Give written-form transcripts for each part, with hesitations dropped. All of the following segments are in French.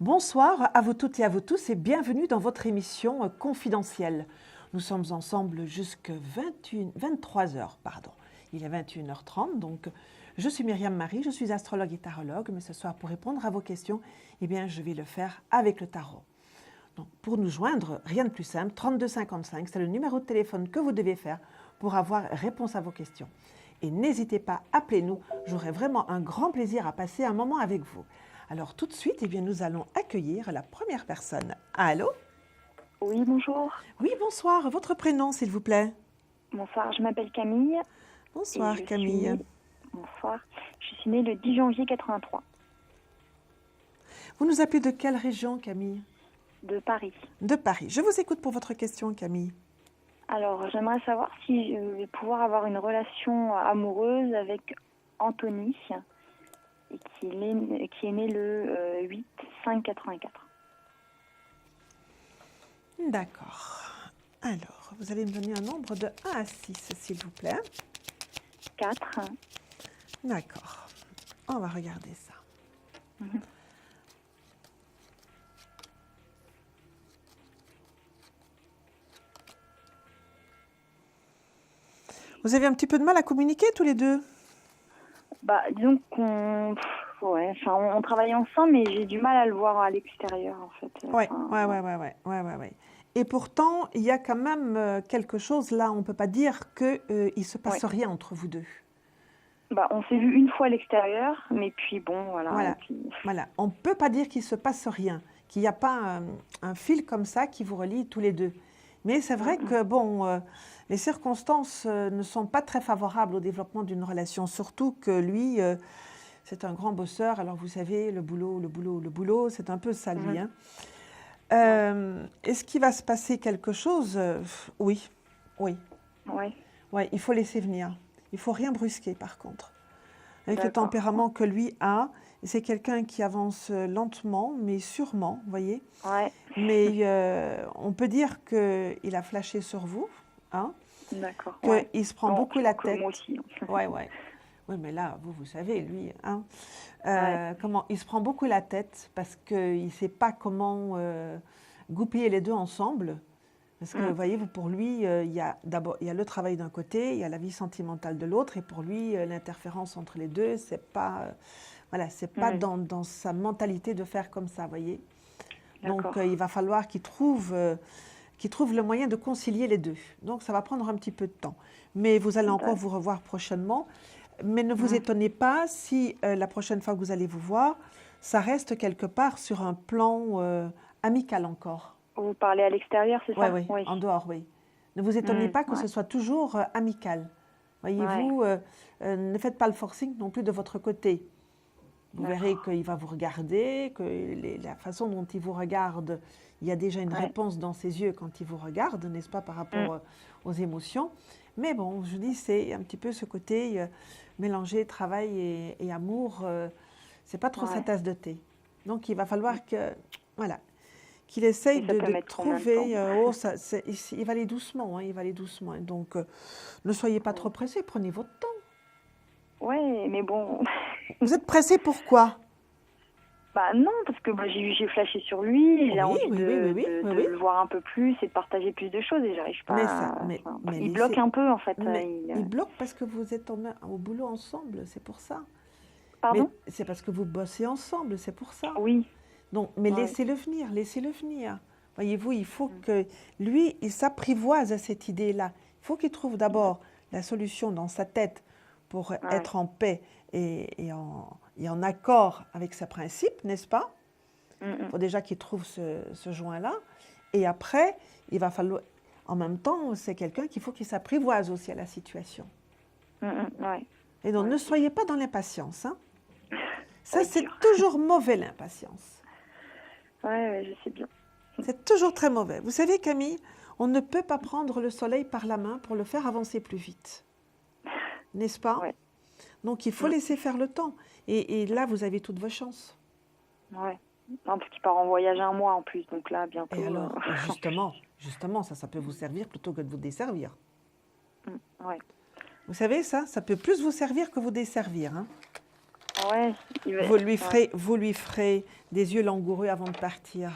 Bonsoir à vous toutes et à vous tous et bienvenue dans votre émission confidentielle. Nous sommes ensemble jusqu'à 23 heures, pardon. Il est 21h30, donc je suis Myriam Marie, je suis astrologue et tarologue, mais ce soir pour répondre à vos questions, eh bien je vais le faire avec le tarot. Donc pour nous joindre, rien de plus simple, 3255, c'est le numéro de téléphone que vous devez faire pour avoir réponse à vos questions. Et n'hésitez pas, appelez-nous, j'aurai vraiment un grand plaisir à passer un moment avec vous. Alors tout de suite, eh bien, nous allons accueillir la première personne. Allô? Oui, bonjour. Oui, bonsoir. Votre prénom, s'il vous plaît? Bonsoir, je m'appelle Camille. Bonsoir, Camille. Bonsoir. Je suis née le 10 janvier 83. Vous nous appelez de quelle région, Camille? De Paris. De Paris. Je vous écoute pour votre question, Camille. Alors, j'aimerais savoir si je vais pouvoir avoir une relation amoureuse avec Anthony, et qui est né le 8/5/84. D'accord. Alors, vous allez me donner un nombre de 1 à 6, s'il vous plaît. 4. D'accord. On va regarder ça. Vous avez un petit peu de mal à communiquer tous les deux? Bah, disons qu'on on travaille ensemble, mais j'ai du mal à le voir à l'extérieur, en fait. Ouais. Et pourtant, il y a quand même quelque chose là, on ne peut pas dire qu'il ne se passe rien entre vous deux. Bah, on s'est vu une fois à l'extérieur, mais puis bon, voilà. Voilà. On ne peut pas dire qu'il ne se passe rien, qu'il n'y a pas un fil comme ça qui vous relie tous les deux. Mais c'est vrai que, bon, les circonstances ne sont pas très favorables au développement d'une relation, surtout que lui, c'est un grand bosseur. Alors, vous savez, le boulot, c'est un peu ça, lui. Hein. Est-ce qu'il va se passer quelque chose? Oui. Ouais, il faut laisser venir. Il ne faut rien brusquer, par contre. Avec le tempérament que lui a, c'est quelqu'un qui avance lentement, mais sûrement, vous voyez. Ouais. Mais on peut dire qu'il a flashé sur vous. Hein, d'accord. Qu'il se prend beaucoup la tête. Moi aussi. Oui, mais là, vous savez, lui, hein, comment il se prend beaucoup la tête parce qu'il ne sait pas comment goupiller les deux ensemble. Parce que, voyez-vous, pour lui, il y a le travail d'un côté, il y a la vie sentimentale de l'autre, et pour lui, l'interférence entre les deux, c'est pas, pas dans sa mentalité de faire comme ça, voyez. Donc, il va falloir qu'il trouve le moyen de concilier les deux. Donc, ça va prendre un petit peu de temps. Mais vous allez encore vous revoir prochainement. Mais ne vous étonnez pas si la prochaine fois que vous allez vous voir, ça reste quelque part sur un plan amical encore. Vous parlez à l'extérieur, c'est ça? Oui, en dehors, oui. Ne vous étonnez pas que ce soit toujours amical. Voyez-vous, ne faites pas le forcing non plus de votre côté. Vous verrez qu'il va vous regarder, que la façon dont il vous regarde, il y a déjà une réponse dans ses yeux quand il vous regarde, n'est-ce pas, par rapport aux émotions. Mais bon, je dis, c'est un petit peu ce côté mélanger travail et amour. C'est pas trop sa tasse de thé. Donc, il va falloir que, qu'il essaye de trouver. Il va aller doucement, hein, il va aller doucement. Donc, ne soyez pas trop pressés, prenez votre temps. Oui, mais bon. Vous êtes pressé pourquoi? Bah non, parce que j'ai flashé sur lui, j'ai envie de le voir un peu plus et de partager plus de choses et j'arrive pas. Il bloque un peu en fait. Il bloque parce que vous êtes au boulot ensemble, c'est pour ça. Pardon? C'est parce que vous bossez ensemble, c'est pour ça. Oui. Donc, mais laissez-le venir, laissez-le venir. Voyez-vous, il faut que lui, il s'apprivoise à cette idée-là. Il faut qu'il trouve d'abord la solution dans sa tête pour être en paix et en accord avec ses principes, n'est-ce pas? Il faut déjà qu'il trouve ce joint-là. Et après, il va falloir... En même temps, c'est quelqu'un qu'il faut qu'il s'apprivoise aussi à la situation. Et donc, ne soyez pas dans l'impatience. Hein? Ça, c'est toujours mauvais, l'impatience. Oui, je sais bien. C'est toujours très mauvais. Vous savez, Camille, on ne peut pas prendre le soleil par la main pour le faire avancer plus vite. N'est-ce pas? Donc, il faut laisser faire le temps. Et là, vous avez toutes vos chances. Oui. Parce qu'il part en voyage 1 mois en plus. Donc là, bientôt... Et alors, justement, ça peut vous servir plutôt que de vous desservir. Oui. Vous savez, ça peut plus vous servir que vous desservir. Hein? Ouais, Vous lui ferez des yeux langoureux avant de partir.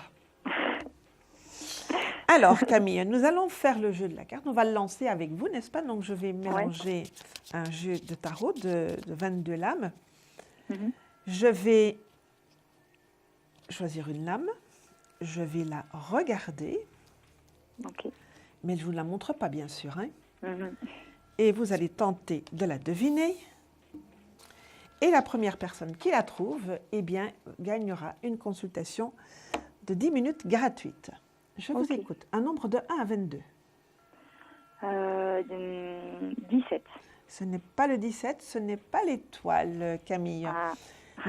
Alors, Camille, nous allons faire le jeu de la carte. On va le lancer avec vous, n'est-ce pas? Donc, je vais mélanger un jeu de tarot de 22 lames. Je vais choisir une lame. Je vais la regarder. Ok. Mais je ne vous la montre pas, bien sûr. Hein. Et vous allez tenter de la deviner. Et la première personne qui la trouve, eh bien, gagnera une consultation de 10 minutes gratuite. Je vous écoute. Un nombre de 1 à 22. 17. Ce n'est pas le 17, ce n'est pas l'étoile, Camille. Ah.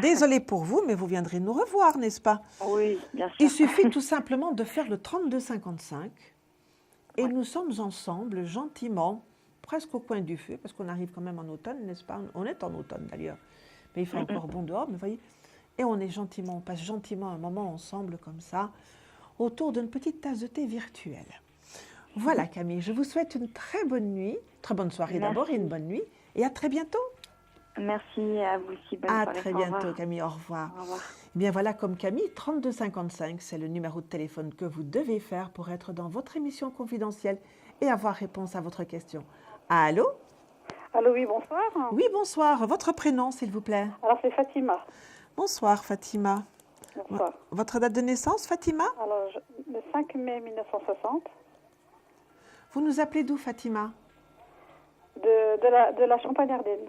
Désolée pour vous, mais vous viendrez nous revoir, n'est-ce pas? Oui, bien sûr. Il suffit tout simplement de faire le 32-55 et nous sommes ensemble, gentiment, presque au coin du feu, parce qu'on arrive quand même en automne, n'est-ce pas? On est en automne d'ailleurs, mais il fait encore bon dehors, mais vous voyez, et on est gentiment, on passe gentiment un moment ensemble comme ça, autour d'une petite tasse de thé virtuelle. Voilà Camille, je vous souhaite une très bonne nuit, très bonne soirée d'abord et une bonne nuit, et à très bientôt. Merci à vous aussi, bonne à soirée. très bientôt Camille, au revoir. Au revoir. Eh bien voilà, comme Camille, 3255, c'est le numéro de téléphone que vous devez faire pour être dans votre émission confidentielle et avoir réponse à votre question. Allô? Allô, oui, bonsoir. Oui, bonsoir. Votre prénom, s'il vous plaît? Alors, c'est Fatima. Bonsoir, Fatima. Bonsoir. Votre date de naissance, Fatima? Alors, le 5 mai 1960, Vous nous appelez d'où, Fatima? de la Champagne-Ardenne.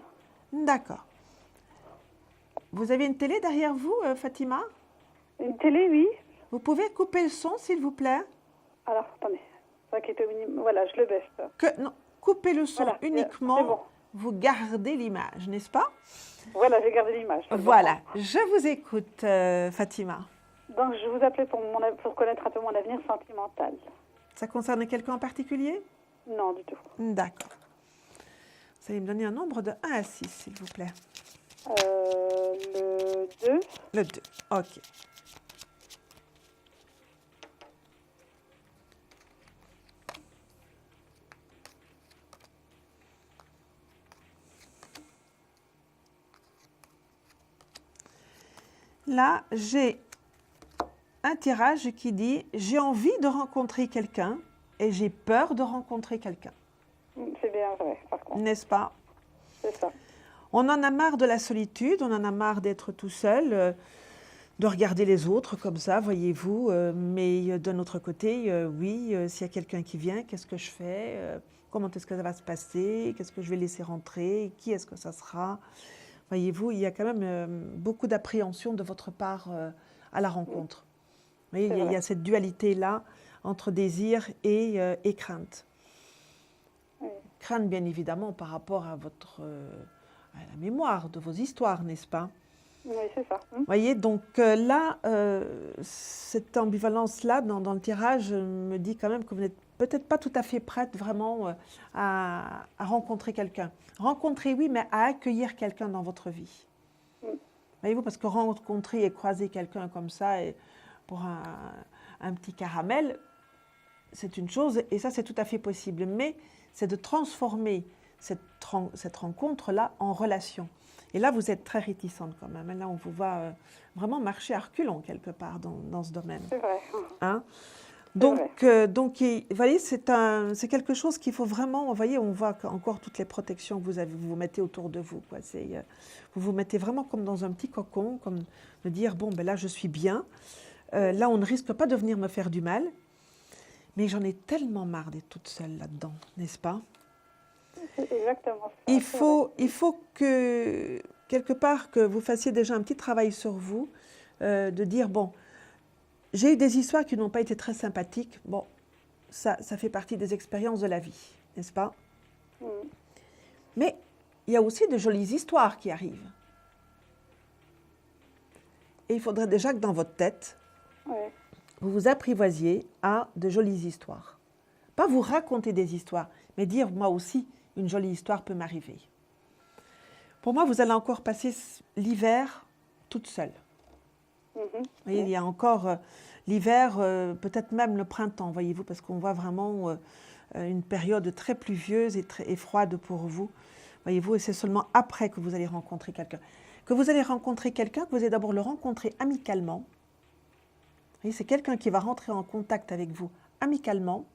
D'accord. Vous avez une télé derrière vous, Fatima? Une télé, oui. Vous pouvez couper le son, s'il vous plaît? Alors, attendez. Ça qui était voilà, je le baisse. Non, coupez le son Voilà, uniquement. c'est bon. Vous gardez l'image, n'est-ce pas? Voilà, j'ai gardé l'image. Voilà, je vous écoute, Fatima. Donc, je vous appelais pour connaître un peu mon avenir sentimental. Ça concerne quelqu'un en particulier? Non, du tout. D'accord. Vous allez me donner un nombre de 1 à 6, s'il vous plaît. Le 2. Le 2, ok. Là, j'ai un tirage qui dit « J'ai envie de rencontrer quelqu'un et j'ai peur de rencontrer quelqu'un. » C'est bien vrai, par contre. N'est-ce pas? C'est ça. On en a marre de la solitude, on en a marre d'être tout seul, de regarder les autres comme ça, voyez-vous. Mais d'un autre côté, oui, s'il y a quelqu'un qui vient, qu'est-ce que je fais? Comment est-ce que ça va se passer? Qu'est-ce que je vais laisser rentrer? Qui est-ce que ça sera? Voyez-vous, il y a quand même beaucoup d'appréhension de votre part à la rencontre. Vous voyez, il y a cette dualité-là entre désir et crainte. Oui. Crainte, bien évidemment, par rapport à à la mémoire de vos histoires, n'est-ce pas? Oui, c'est ça. Vous voyez, donc là, cette ambivalence-là dans le tirage me dit quand même que vous n'êtes peut-être pas tout à fait prête vraiment à rencontrer quelqu'un. Rencontrer, oui, mais à accueillir quelqu'un dans votre vie. Voyez-vous, parce que rencontrer et croiser quelqu'un comme ça, et pour un petit caramel, c'est une chose, et ça, c'est tout à fait possible. Mais c'est de transformer cette rencontre-là en relation. Et là, vous êtes très réticente quand même. Là, on vous voit vraiment marcher à reculons quelque part dans ce domaine. C'est vrai. Hein? Donc, vous voyez, c'est quelque chose qu'il faut vraiment, vous voyez, on voit encore toutes les protections que vous vous mettez autour de vous. Quoi. Vous vous mettez vraiment comme dans un petit cocon, comme de dire, bon, ben là, je suis bien. Là, on ne risque pas de venir me faire du mal. Mais j'en ai tellement marre d'être toute seule là-dedans, n'est-ce pas? C'est exactement ça. Il faut que, quelque part, que vous fassiez déjà un petit travail sur vous, de dire, bon, j'ai eu des histoires qui n'ont pas été très sympathiques. Bon, ça fait partie des expériences de la vie, n'est-ce pas? Mais il y a aussi de jolies histoires qui arrivent. Et il faudrait déjà que dans votre tête, vous vous apprivoisiez à de jolies histoires. Pas vous raconter des histoires, mais dire, moi aussi, une jolie histoire peut m'arriver. Pour moi, vous allez encore passer l'hiver toute seule. Vous voyez, il y a encore l'hiver, peut-être même le printemps, voyez-vous, parce qu'on voit vraiment une période très pluvieuse et froide pour vous. Voyez-vous, et c'est seulement après que vous allez rencontrer quelqu'un. que vous allez rencontrer quelqu'un, que vous allez d'abord le rencontrer amicalement. Oui, c'est quelqu'un qui va rentrer en contact avec vous amicalement,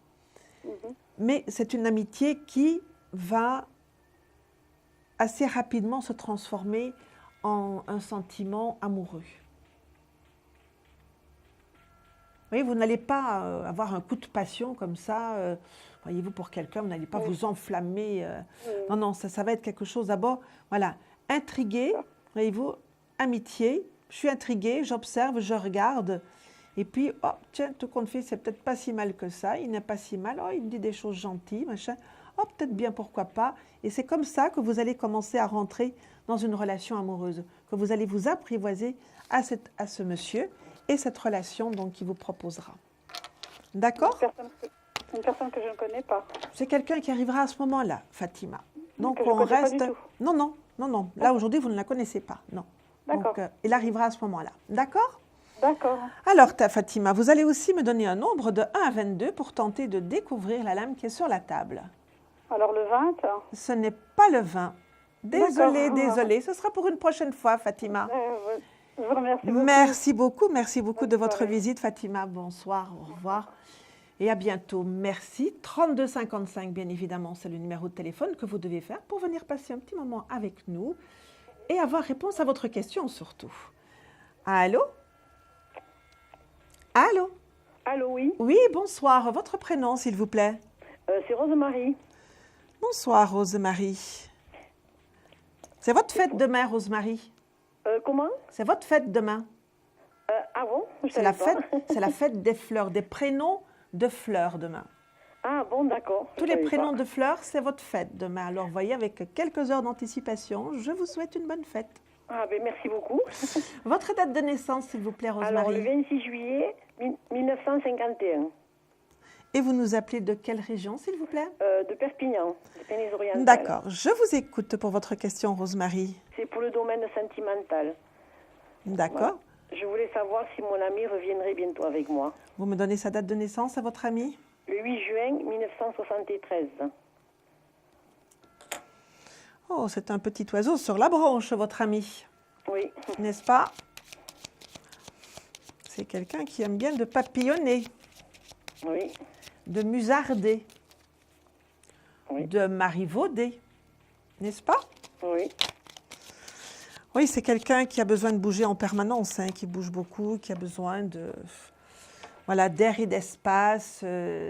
mais c'est une amitié qui va assez rapidement se transformer en un sentiment amoureux. Oui, vous n'allez pas avoir un coup de passion comme ça, voyez-vous, pour quelqu'un, vous n'allez pas vous enflammer. Non, non, ça va être quelque chose d'abord, voilà, intrigué, voyez-vous, amitié, je suis intriguée, j'observe, je regarde, et puis, oh, tiens, tout compte fait, c'est peut-être pas si mal que ça, il n'est pas si mal, oh, il me dit des choses gentilles, machin, oh, peut-être bien, pourquoi pas. Et c'est comme ça que vous allez commencer à rentrer dans une relation amoureuse, que vous allez vous apprivoiser à ce monsieur, et cette relation donc qui vous proposera. D'accord? Une personne que je ne connais pas. C'est quelqu'un qui arrivera à ce moment-là, Fatima. Donc que je on connais pas reste. du tout. Non, non, non, non. Là aujourd'hui vous ne la connaissez pas. Non. D'accord. Donc il arrivera à ce moment-là. D'accord? D'accord. Alors Fatima, vous allez aussi me donner un nombre de 1 à 22 pour tenter de découvrir la lame qui est sur la table. Alors le 20. Ce n'est pas le 20. Désolée, D'accord. désolée. Ce sera pour une prochaine fois, Fatima. Je vous remercie beaucoup. Merci beaucoup de votre soirée. visite, Fatima. Bonsoir, au revoir et à bientôt. Merci. 3255, bien évidemment, c'est le numéro de téléphone que vous devez faire pour venir passer un petit moment avec nous et avoir réponse à votre question surtout. Allô? Allô? Allô, oui. Oui, bonsoir. Votre prénom, s'il vous plaît? C'est Rosemarie. Bonsoir, Rosemarie. C'est votre fête demain, Rosemarie? Comment? C'est votre fête demain. Ah bon? C'est la fête des fleurs, des prénoms de fleurs demain. Ah bon, d'accord. Tous les prénoms de fleurs, c'est votre fête demain. Alors, voyez, avec quelques heures d'anticipation, je vous souhaite une bonne fête. Ah ben merci beaucoup. Votre date de naissance, s'il vous plaît, Rosemarie. Alors, le 26 juillet 1951. Et vous nous appelez de quelle région, s'il vous plaît? De Perpignan, de Pyrénées-Orientales. D'accord. Je vous écoute pour votre question, Rosemarie. C'est pour le domaine sentimental. D'accord. Voilà. Je voulais savoir si mon ami reviendrait bientôt avec moi. Vous me donnez sa date de naissance à votre ami? Le 8 juin 1973. Oh, c'est un petit oiseau sur la branche, votre ami. Oui. N'est-ce pas? C'est quelqu'un qui aime bien de papillonner, Oui. de musarder, Oui. de marivauder. N'est-ce pas? Oui. Oui, c'est quelqu'un qui a besoin de bouger en permanence, hein, qui bouge beaucoup, qui a besoin voilà, d'air et d'espace.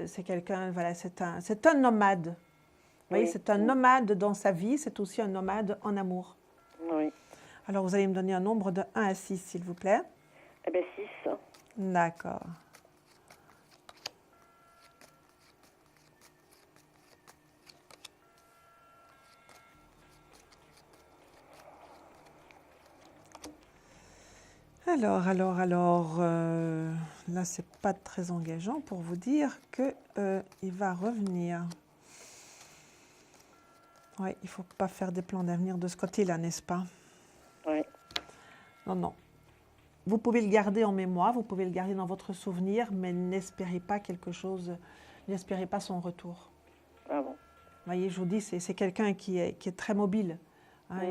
C'est quelqu'un, voilà, c'est un nomade. Vous voyez, Oui. c'est un nomade dans sa vie, c'est aussi un nomade en amour. Oui. Alors, vous allez me donner un nombre de 1 à 6, s'il vous plaît. Eh bien, 6. D'accord. Alors, là, c'est pas très engageant pour vous dire qu'il va revenir. Oui, il ne faut pas faire des plans d'avenir de ce côté-là, n'est-ce pas? Oui. Non, non. Vous pouvez le garder en mémoire, vous pouvez le garder dans votre souvenir, mais n'espérez pas quelque chose, n'espérez pas son retour. Ah bon. Vous voyez, je vous dis, c'est quelqu'un qui est très mobile. Hein,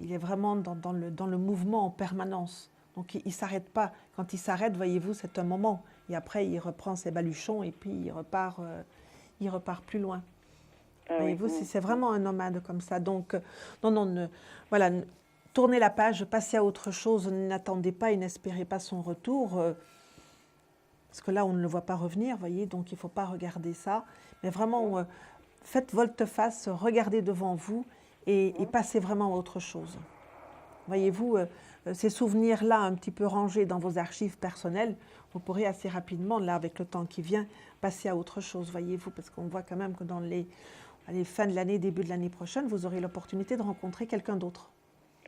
il est vraiment dans le mouvement en permanence. Donc, il ne s'arrête pas. Quand il s'arrête, voyez-vous, c'est un moment. Et après, il reprend ses baluchons et puis il repart plus loin. Ah, Voyez-vous, oui. c'est vraiment un nomade comme ça. Donc, voilà, tournez la page, passez à autre chose, n'attendez pas et n'espérez pas son retour. Parce que là, on ne le voit pas revenir, voyez, donc il ne faut pas regarder ça. Mais vraiment, faites volte-face, regardez devant vous et passez vraiment à autre chose. Voyez-vous, ces souvenirs-là, un petit peu rangés dans vos archives personnelles, vous pourrez assez rapidement, là, avec le temps qui vient, passer à autre chose, voyez-vous, parce qu'on voit quand même que dans les fins de l'année, début de l'année prochaine, vous aurez l'opportunité de rencontrer quelqu'un d'autre.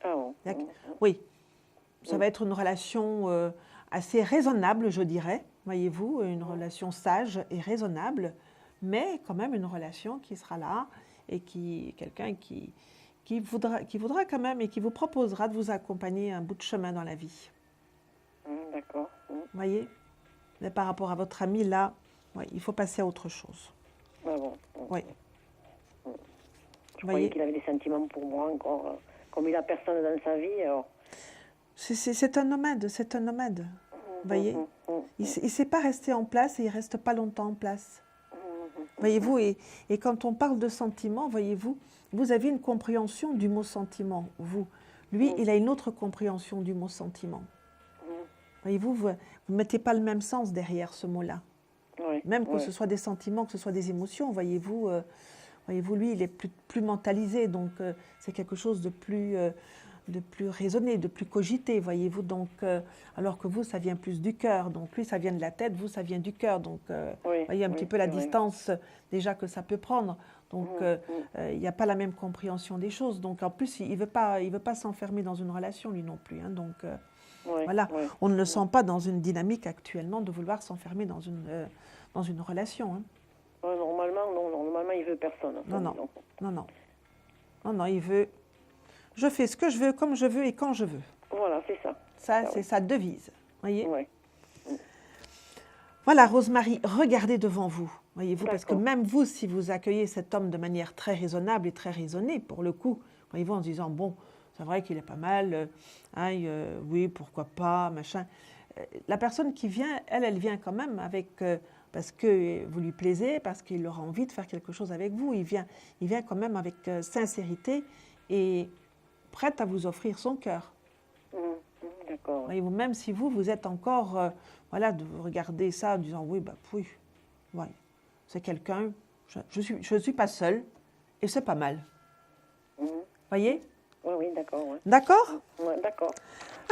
Ah bon. Oui, ça va être une relation assez raisonnable, je dirais, voyez-vous, une relation sage et raisonnable, mais quand même une relation qui sera là et quelqu'un qui voudra quand même et qui vous proposera de vous accompagner un bout de chemin dans la vie. D'accord. Voyez? Mais par rapport à votre ami, là, ouais, il faut passer à autre chose. Ah bon. Oui. Je croyais qu'il avait des sentiments pour moi encore, Comme il a personne dans sa vie, alors... C'est un nomade, c'est un nomade. Vous voyez, il ne sait pas rester en place et il ne reste pas longtemps en place. Voyez-vous, et quand on parle de sentiments, voyez-vous, vous avez une compréhension du mot sentiment, vous. Lui, il a une autre compréhension du mot sentiment. Voyez-vous, vous ne mettez pas le même sens derrière ce mot-là. Même que ce soit des sentiments, que ce soit des émotions, voyez-vous, lui, il est plus mentalisé, donc c'est quelque chose de plus raisonné, de plus cogité, voyez-vous, donc, alors que vous, ça vient plus du cœur, donc lui, ça vient de la tête, vous, ça vient du cœur, donc voyez un petit peu la distance déjà que ça peut prendre, donc il n'y a pas la même compréhension des choses, donc en plus, il veut pas s'enfermer dans une relation, lui non plus, hein, donc voilà, on ne le sent pas dans une dynamique actuellement de vouloir s'enfermer dans une relation. Hein. Normalement, il veut personne. Non, il veut... Je fais ce que je veux, comme je veux et quand je veux. Voilà, c'est ça. Ça, c'est sa devise, voyez. Ouais. Voilà, Rosemary, regardez devant vous, voyez-vous, parce que même vous, si vous accueillez cet homme de manière très raisonnable et très raisonnée, pour le coup, voyez-vous, en se disant, bon, c'est vrai qu'il est pas mal, oui, pourquoi pas, machin. La personne qui vient, elle vient quand même avec... parce que vous lui plaisez, parce qu'il aura envie de faire quelque chose avec vous. Il vient quand même avec sincérité et prête à vous offrir son cœur. D'accord. Voyez-vous, même si vous êtes encore, de regarder ça en disant, oui, c'est quelqu'un, je suis pas seule et c'est pas mal. Voyez? Oui, d'accord. Ouais. D'accord? Ouais, d'accord.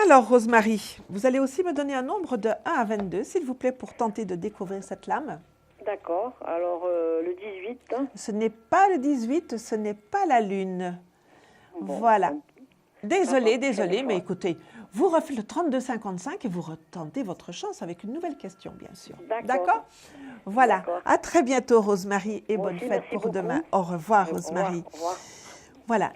Alors, Rosemary, vous allez aussi me donner un nombre de 1 à 22, s'il vous plaît, pour tenter de découvrir cette lame. D'accord. Alors, le 18. Ce n'est pas le 18, ce n'est pas la lune. Bon, voilà. Désolée, mais fois. écoutez, vous refaites le 32-55 et vous retentez votre chance avec une nouvelle question, bien sûr. D'accord? Voilà. À très bientôt, Rosemary, et bonne fête pour beaucoup. demain. Au revoir, Rosemary. Au revoir. Voilà.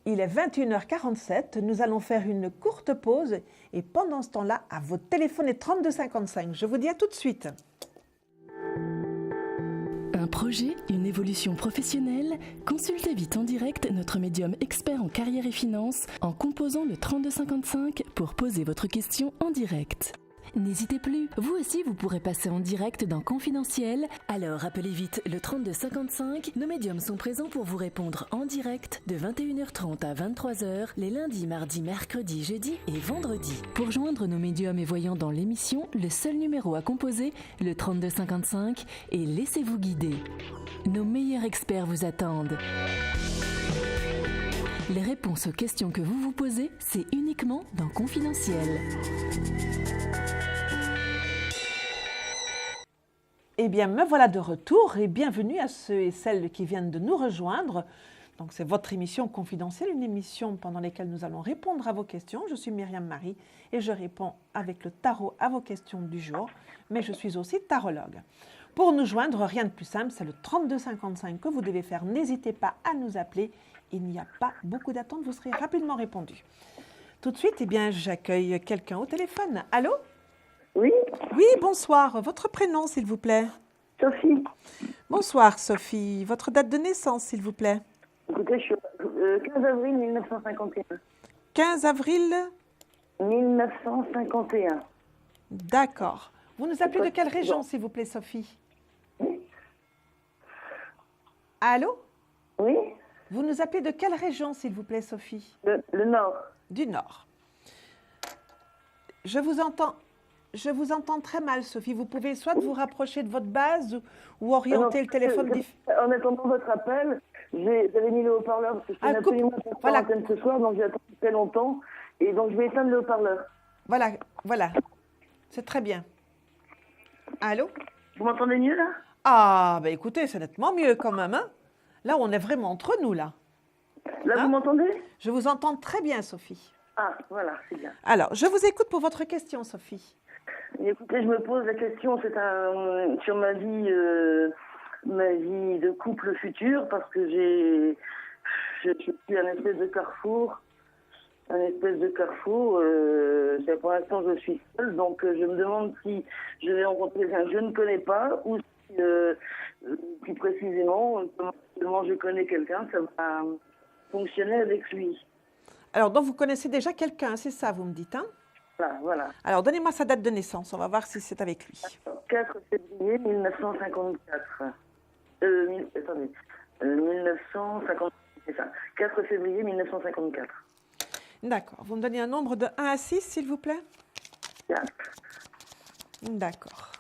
Il est 21h47, nous allons faire une courte pause et pendant ce temps-là, à votre téléphone est 3255. Je vous dis à tout de suite. Un projet, une évolution professionnelle? Consultez vite en direct notre médium expert en carrière et finance en composant le 3255 pour poser votre question en direct. N'hésitez plus, vous aussi vous pourrez passer en direct dans Confidentiel. Alors appelez vite le 3255, nos médiums sont présents pour vous répondre en direct de 21h30 à 23h les lundis, mardis, mercredis, jeudis et vendredis. Pour joindre nos médiums et voyants dans l'émission, le seul numéro à composer, le 3255, et laissez-vous guider. Nos meilleurs experts vous attendent. Les réponses aux questions que vous vous posez, c'est uniquement dans Confidentiel. Eh bien, me voilà de retour et bienvenue à ceux et celles qui viennent de nous rejoindre. Donc, c'est votre émission Confidentielle, une émission pendant laquelle nous allons répondre à vos questions. Je suis Myriam Marie et je réponds avec le tarot à vos questions du jour, mais je suis aussi tarologue. Pour nous joindre, rien de plus simple, c'est le 3255 que vous devez faire. N'hésitez pas à nous appeler. Il n'y a pas beaucoup d'attente, vous serez rapidement répondu. Tout de suite, eh bien, j'accueille quelqu'un au téléphone. Allô? Oui, Oui, bonsoir. Votre prénom, s'il vous plaît? Sophie. Bonsoir, Sophie. Votre date de naissance, s'il vous plaît? Écoutez, je suis 15 avril 1951. 15 avril? 1951. D'accord. Vous nous appelez de quelle région, s'il vous plaît, Sophie? Allô? Oui, Vous nous appelez de quelle région, s'il vous plaît, Sophie? le Nord. Du Nord. Je vous entends très mal, Sophie. Vous pouvez soit vous rapprocher de votre base ou orienter le téléphone. En attendant votre appel, j'avais mis le haut-parleur parce que je tenais absolument pour faire l'antenne ce soir, donc j'ai attendu très longtemps. Et donc je vais éteindre le haut-parleur. Voilà. C'est très bien. Allô? Vous m'entendez mieux là? Ah, ben écoutez, c'est nettement mieux quand même, hein? Là, on est vraiment entre nous, là. Là, vous m'entendez? Je vous entends très bien, Sophie. Ah, voilà, c'est bien. Alors, je vous écoute pour votre question, Sophie. Écoutez, je me pose la question, sur ma vie de couple futur, parce que je suis un espèce de carrefour. Pour l'instant, je suis seule, donc je me demande si je vais rencontrer quelqu'un que je ne connais pas, ou si, plus précisément, comment je connais quelqu'un, ça va fonctionner avec lui. Alors, donc, vous connaissez déjà quelqu'un, c'est ça, vous me dites, hein? Voilà. Alors, donnez-moi sa date de naissance, on va voir si c'est avec lui. 4 février 1954. Attendez. 1954, c'est ça. 4 février 1954. D'accord. Vous me donnez un nombre de 1 à 6, s'il vous plaît? 4. D'accord.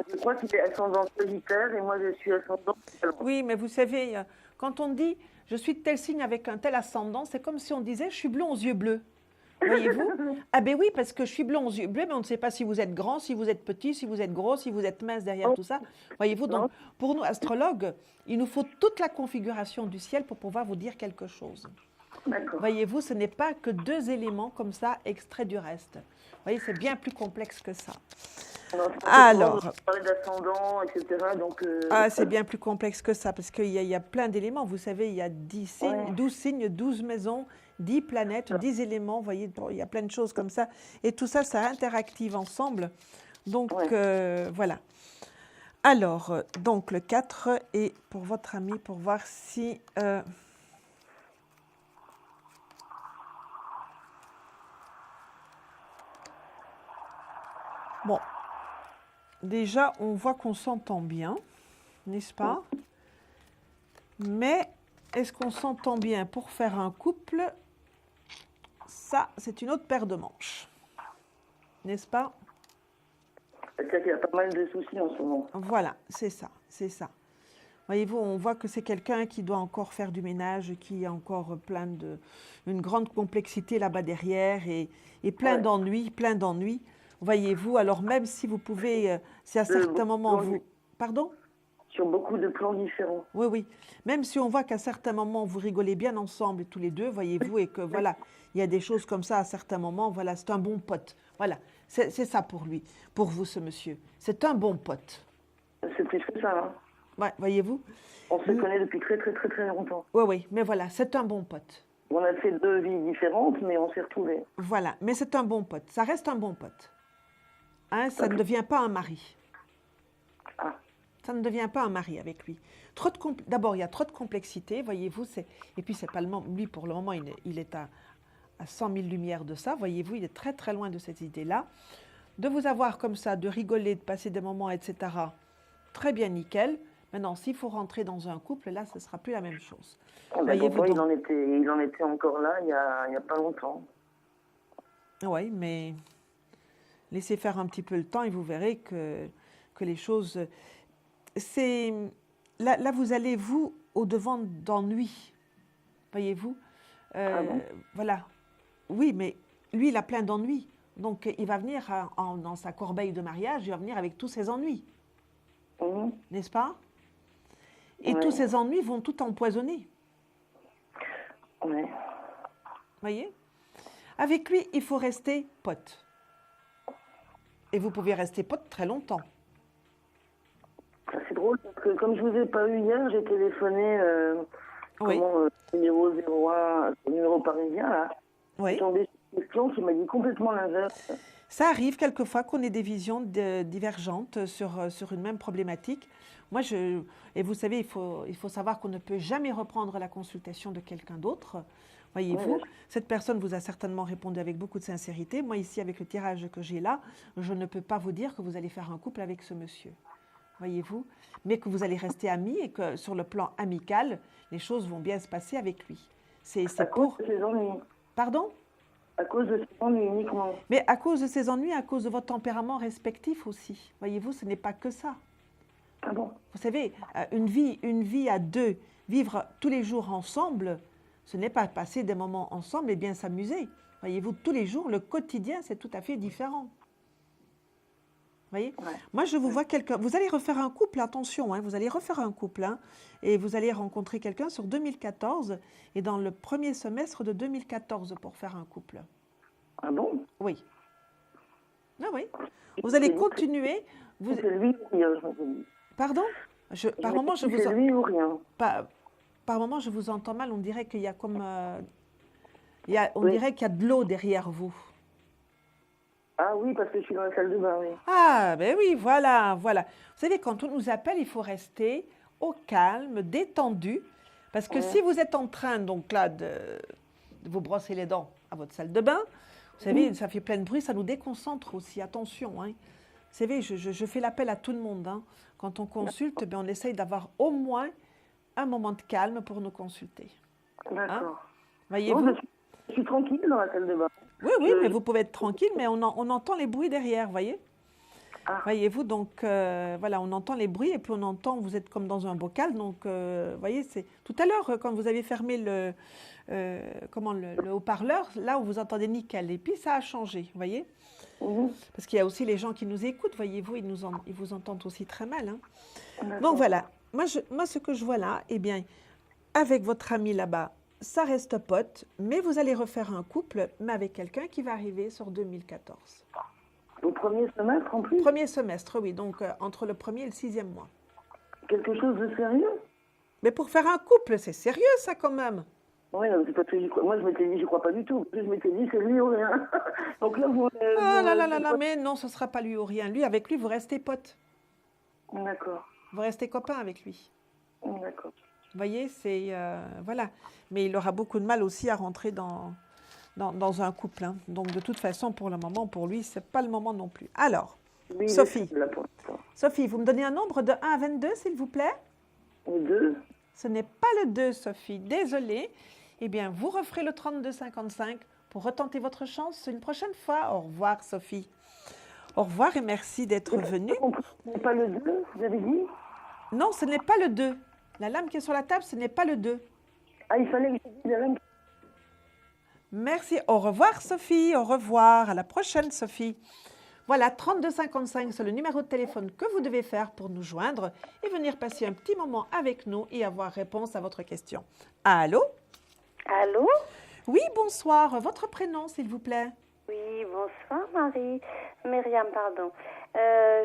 Je crois qu'il est ascendant Sagittaire et moi je suis ascendant Balance. Oui, mais vous savez, quand on dit « je suis de tel signe avec un tel ascendant », c'est comme si on disait « je suis blond aux yeux bleus ». Voyez-vous? Ah ben oui, parce que je suis blond aux yeux bleus, mais on ne sait pas si vous êtes grand, si vous êtes petit, si vous êtes gros, si vous êtes mince derrière tout ça. Voyez-vous, donc pour nous, astrologues, il nous faut toute la configuration du ciel pour pouvoir vous dire quelque chose. D'accord. Voyez-vous, ce n'est pas que 2 éléments comme ça, extraits du reste. Vous voyez, c'est bien plus complexe que ça. Alors, je parlais d'ascendant, etc. Donc, c'est bien plus complexe que ça, parce qu'il y a plein d'éléments. Vous savez, il y a 10 signes, 12 signes, 12 maisons, 10 planètes, 10 éléments. Vous voyez, il y a plein de choses comme ça. Et tout ça, ça interactive ensemble. Donc, voilà. Alors, donc le 4 est pour votre ami, pour voir si... Bon, déjà, on voit qu'on s'entend bien, n'est-ce pas? Mais est-ce qu'on s'entend bien pour faire un couple? Ça, c'est une autre paire de manches, n'est-ce pas? C'est-à-dire qu'il y a pas mal de soucis en ce moment. Voilà, c'est ça, c'est ça. Voyez-vous, on voit que c'est quelqu'un qui doit encore faire du ménage, qui a encore une grande complexité là-bas derrière et plein d'ennuis, plein d'ennuis. Voyez-vous, alors même si vous pouvez, si à certains moments vous... Pardon? Sur beaucoup de plans différents. Oui, oui. Même si on voit qu'à certains moments, vous rigolez bien ensemble tous les deux, voyez-vous, et que voilà, il y a des choses comme ça à certains moments, voilà, c'est un bon pote. Voilà, c'est ça pour lui, pour vous, ce monsieur. C'est un bon pote. C'est plus que ça, hein. Ouais, voyez-vous? On se connaît depuis très, très, très, très longtemps. Oui, oui, mais voilà, c'est un bon pote. On a fait 2 vies différentes, mais on s'est retrouvés. Voilà, mais c'est un bon pote. Ça reste un bon pote. Hein, ça ne devient pas un mari. Ah. Ça ne devient pas un mari avec lui. D'abord, il y a trop de complexité, voyez-vous. Et puis, c'est pas lui, pour le moment, il est à 100 000 lumières de ça. Voyez-vous, il est très, très loin de cette idée-là. De vous avoir comme ça, de rigoler, de passer des moments, etc., très bien, nickel. Maintenant, s'il faut rentrer dans un couple, là, ce ne sera plus la même chose. Voyez-vous, il en était encore là il y a pas longtemps. Oui, mais laissez faire un petit peu le temps et vous verrez que les choses... Là, vous allez, vous, au-devant d'ennui. Voyez-vous? Voilà. Oui, mais lui, il a plein d'ennuis. Donc, il va venir dans sa corbeille de mariage, il va venir avec tous ses ennuis. N'est-ce pas? Et tous ces ennuis vont tout empoisonner. Oui. Voyez? Avec lui, il faut rester pote. Et vous pouvez rester pote très longtemps. C'est drôle parce que comme je vous ai pas eu hier, j'ai téléphoné numéro 01, numéro parisien là. Oui. Je suis tombée sur une question qui m'a dit complètement l'inverse. Ça arrive quelquefois qu'on ait des visions divergentes sur une même problématique. Moi, et vous savez, il faut savoir qu'on ne peut jamais reprendre la consultation de quelqu'un d'autre. Voyez-vous, cette personne vous a certainement répondu avec beaucoup de sincérité. Moi, ici, avec le tirage que j'ai là, je ne peux pas vous dire que vous allez faire un couple avec ce monsieur. Voyez-vous, mais que vous allez rester amis et que sur le plan amical, les choses vont bien se passer avec lui. C'est cause de ses ennuis. Pardon? À cause de ses ennuis uniquement. Mais à cause de ses ennuis, à cause de votre tempérament respectif aussi. Voyez-vous, ce n'est pas que ça. Ah bon? Vous savez, une vie à deux, vivre tous les jours ensemble, ce n'est pas passer des moments ensemble et bien s'amuser. Voyez-vous, tous les jours, le quotidien, c'est tout à fait différent. Voyez? Moi, je vous vois quelqu'un. Vous allez refaire un couple, attention, hein, vous allez refaire un couple, hein, et vous allez rencontrer quelqu'un sur 2014 et dans le premier semestre de 2014 pour faire un couple. Ah bon? Oui. Ah oui. Vous allez continuer. C'est lui ou rien, je me dis. Pardon? Par moment, je vous. C'est lui ou rien. Par moment, je vous entends mal. On dirait qu'il y a comme. On dirait qu'il y a de l'eau derrière vous. Ah oui, parce que je suis dans la salle de bain, oui. Ah, ben oui, voilà, voilà. Vous savez, quand on nous appelle, il faut rester au calme, détendu, parce que si vous êtes en train, donc là, vous brossez les dents à votre salle de bain. Vous savez, ça fait plein de bruit, ça nous déconcentre aussi. Attention, hein. Vous savez, je fais l'appel à tout le monde, hein. Quand on consulte, on essaye d'avoir au moins un moment de calme pour nous consulter. D'accord. Hein? Voyez-vous? Non, je suis tranquille dans la salle de bain. Oui, mais vous pouvez être tranquille, mais on entend les bruits derrière, voyez? Ah. Voyez-vous, donc voilà, on entend les bruits et puis on entend, vous êtes comme dans un bocal, donc voyez, c'est tout à l'heure quand vous avez fermé le haut-parleur, là où vous entendez nickel, et puis ça a changé, voyez? Parce qu'il y a aussi les gens qui nous écoutent, voyez-vous, ils vous entendent aussi très mal. Hein. Donc voilà, moi ce que je vois là, eh bien, avec votre ami là-bas, ça reste pote, mais vous allez refaire un couple, mais avec quelqu'un qui va arriver sur 2014. Au premier semestre en plus? Premier semestre, oui, donc entre le premier et le 6e mois. Quelque chose de sérieux? Mais pour faire un couple, c'est sérieux ça quand même. Oui, c'est pas que moi je m'étais dit, je crois pas du tout. Je m'étais dit, c'est lui ou rien. Donc là, vous... Ah là là là là, mais non, ce ne sera pas lui ou rien. Lui, avec lui, vous restez pote. D'accord. Vous restez copain avec lui. D'accord. Vous voyez, c'est... voilà. Mais il aura beaucoup de mal aussi à rentrer dans un couple. Hein. Donc, de toute façon, pour le moment, pour lui, ce n'est pas le moment non plus. Alors, Oui, Sophie. là pour l'instant. Sophie, vous me donnez un nombre de 1 à 22, s'il vous plaît? 2. Ce n'est pas le 2, Sophie. Désolée. Eh bien, vous referez le 32-55 pour retenter votre chance une prochaine fois. Au revoir, Sophie. Au revoir et merci d'être venue. Ce n'est pas le 2, vous avez dit? Non, ce n'est pas le 2. La lame qui est sur la table, ce n'est pas le 2. Ah, il fallait que je dise la même. Merci. Au revoir, Sophie. Au revoir. À la prochaine, Sophie. Voilà, 3255, c'est le numéro de téléphone que vous devez faire pour nous joindre et venir passer un petit moment avec nous et avoir réponse à votre question. Allô? Allô? Oui, bonsoir. Votre prénom, s'il vous plaît? Oui, bonsoir Marie. Myriam, pardon. Vous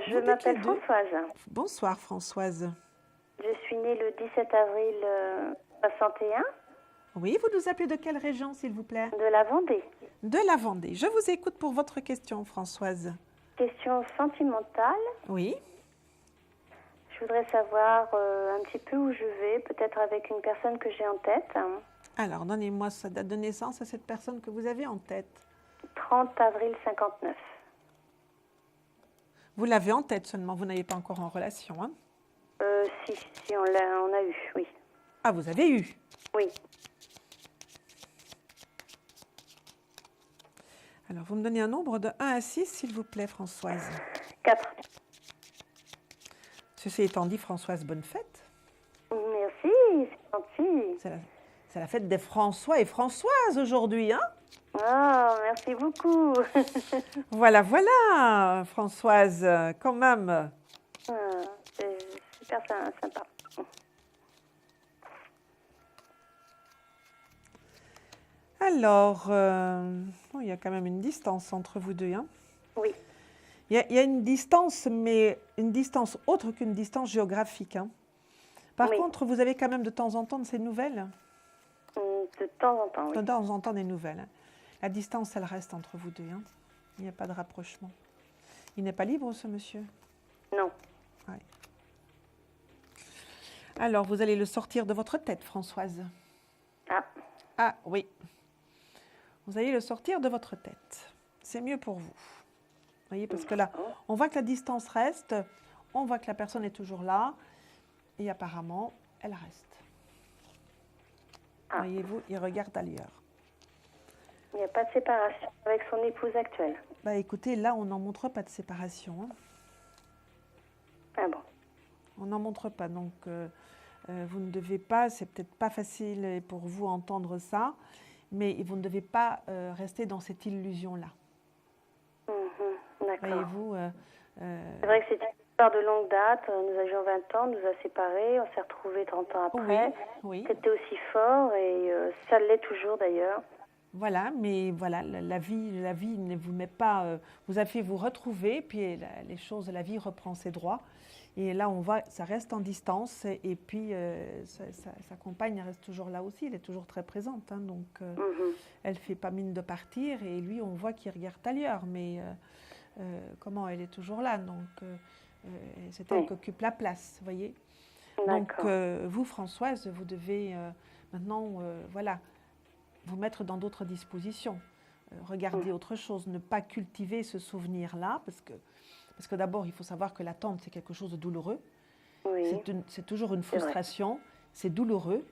Je êtes m'appelle les deux? Françoise. Bonsoir, Françoise. Je suis née le 17 avril 61 Oui, vous nous appelez de quelle région, s'il vous plaît? de la Vendée. De la Vendée. Je vous écoute pour votre question, Françoise. Question sentimentale. Oui. Je voudrais savoir un petit peu où je vais, peut-être avec une personne que j'ai en tête. Alors, donnez-moi sa date de naissance à cette personne que vous avez en tête. 30 avril 59. Vous l'avez en tête seulement, vous n'avez pas encore en relation, hein? Si, on a eu, oui. Ah, vous avez eu? Oui. Alors, vous me donnez un nombre de 1 à 6, s'il vous plaît, Françoise. 4. Ceci étant dit, Françoise, bonne fête. Merci, c'est gentil. C'est la fête des François et Françoises aujourd'hui, hein? Ah, merci beaucoup. Voilà, voilà, Françoise, quand même. C'est super sympa. Alors, il y a quand même une distance entre vous deux, hein? Oui. Il y a une distance, mais une distance autre qu'une distance géographique, hein? Par Oui. contre, vous avez quand même de temps en temps de ces nouvelles? De temps en temps, oui. De temps en temps des nouvelles. Hein. La distance, elle reste entre vous deux, hein? Il n'y a pas de rapprochement. Il n'est pas libre, ce monsieur? Non. Ouais. Alors, vous allez le sortir de votre tête, Françoise. Ah. Ah, oui. Vous allez le sortir de votre tête. C'est mieux pour vous. Vous voyez, parce que là, on voit que la distance reste, on voit que la personne est toujours là, et apparemment, elle reste. Ah. Voyez-vous, il regarde ailleurs. Il n'y a pas de séparation avec son épouse actuelle. Bah écoutez, là, on n'en montre pas de séparation. Hein. Ah bon. On n'en montre pas, donc vous ne devez pas, c'est peut-être pas facile pour vous entendre ça, mais vous ne devez pas rester dans cette illusion-là. D'accord. Voyez-vous C'est vrai que c'est une histoire de longue date. Nous avions 20 ans, nous a séparés, on s'est retrouvés 30 ans après. Oui. C'était aussi fort et ça l'est toujours d'ailleurs. Voilà, mais voilà, la vie ne vous met pas, vous a fait vous retrouver, puis les choses, la vie reprend ses droits. Et là, on voit, ça reste en distance, et puis sa compagne reste toujours là aussi, elle est toujours très présente, hein, donc elle ne fait pas mine de partir, et lui, on voit qu'il regarde ailleurs, mais comment elle est toujours là, donc c'est elle qui occupe la place, vous voyez. Donc, vous, Françoise, vous devez maintenant, voilà, vous mettre dans d'autres dispositions. Regarder autre chose, ne pas cultiver ce souvenir-là, parce que d'abord, il faut savoir que l'attente, c'est quelque chose de douloureux. Oui. C'est toujours une frustration, c'est douloureux.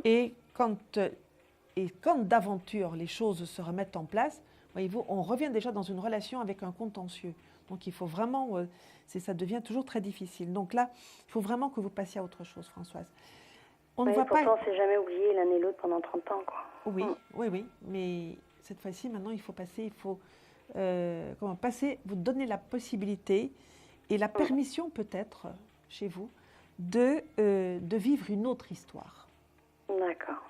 Et quand d'aventure les choses se remettent en place, voyez-vous, on revient déjà dans une relation avec un contentieux. Donc il faut vraiment, ça devient toujours très difficile. Donc là, il faut vraiment que vous passiez à autre chose, Françoise. On ne voit pas. Pourtant, on ne s'est jamais oublié l'un et l'autre pendant 30 ans, quoi. Oui, mais cette fois-ci, maintenant, il faut passer, vous donner la possibilité et la permission peut-être, chez vous, de vivre une autre histoire. D'accord.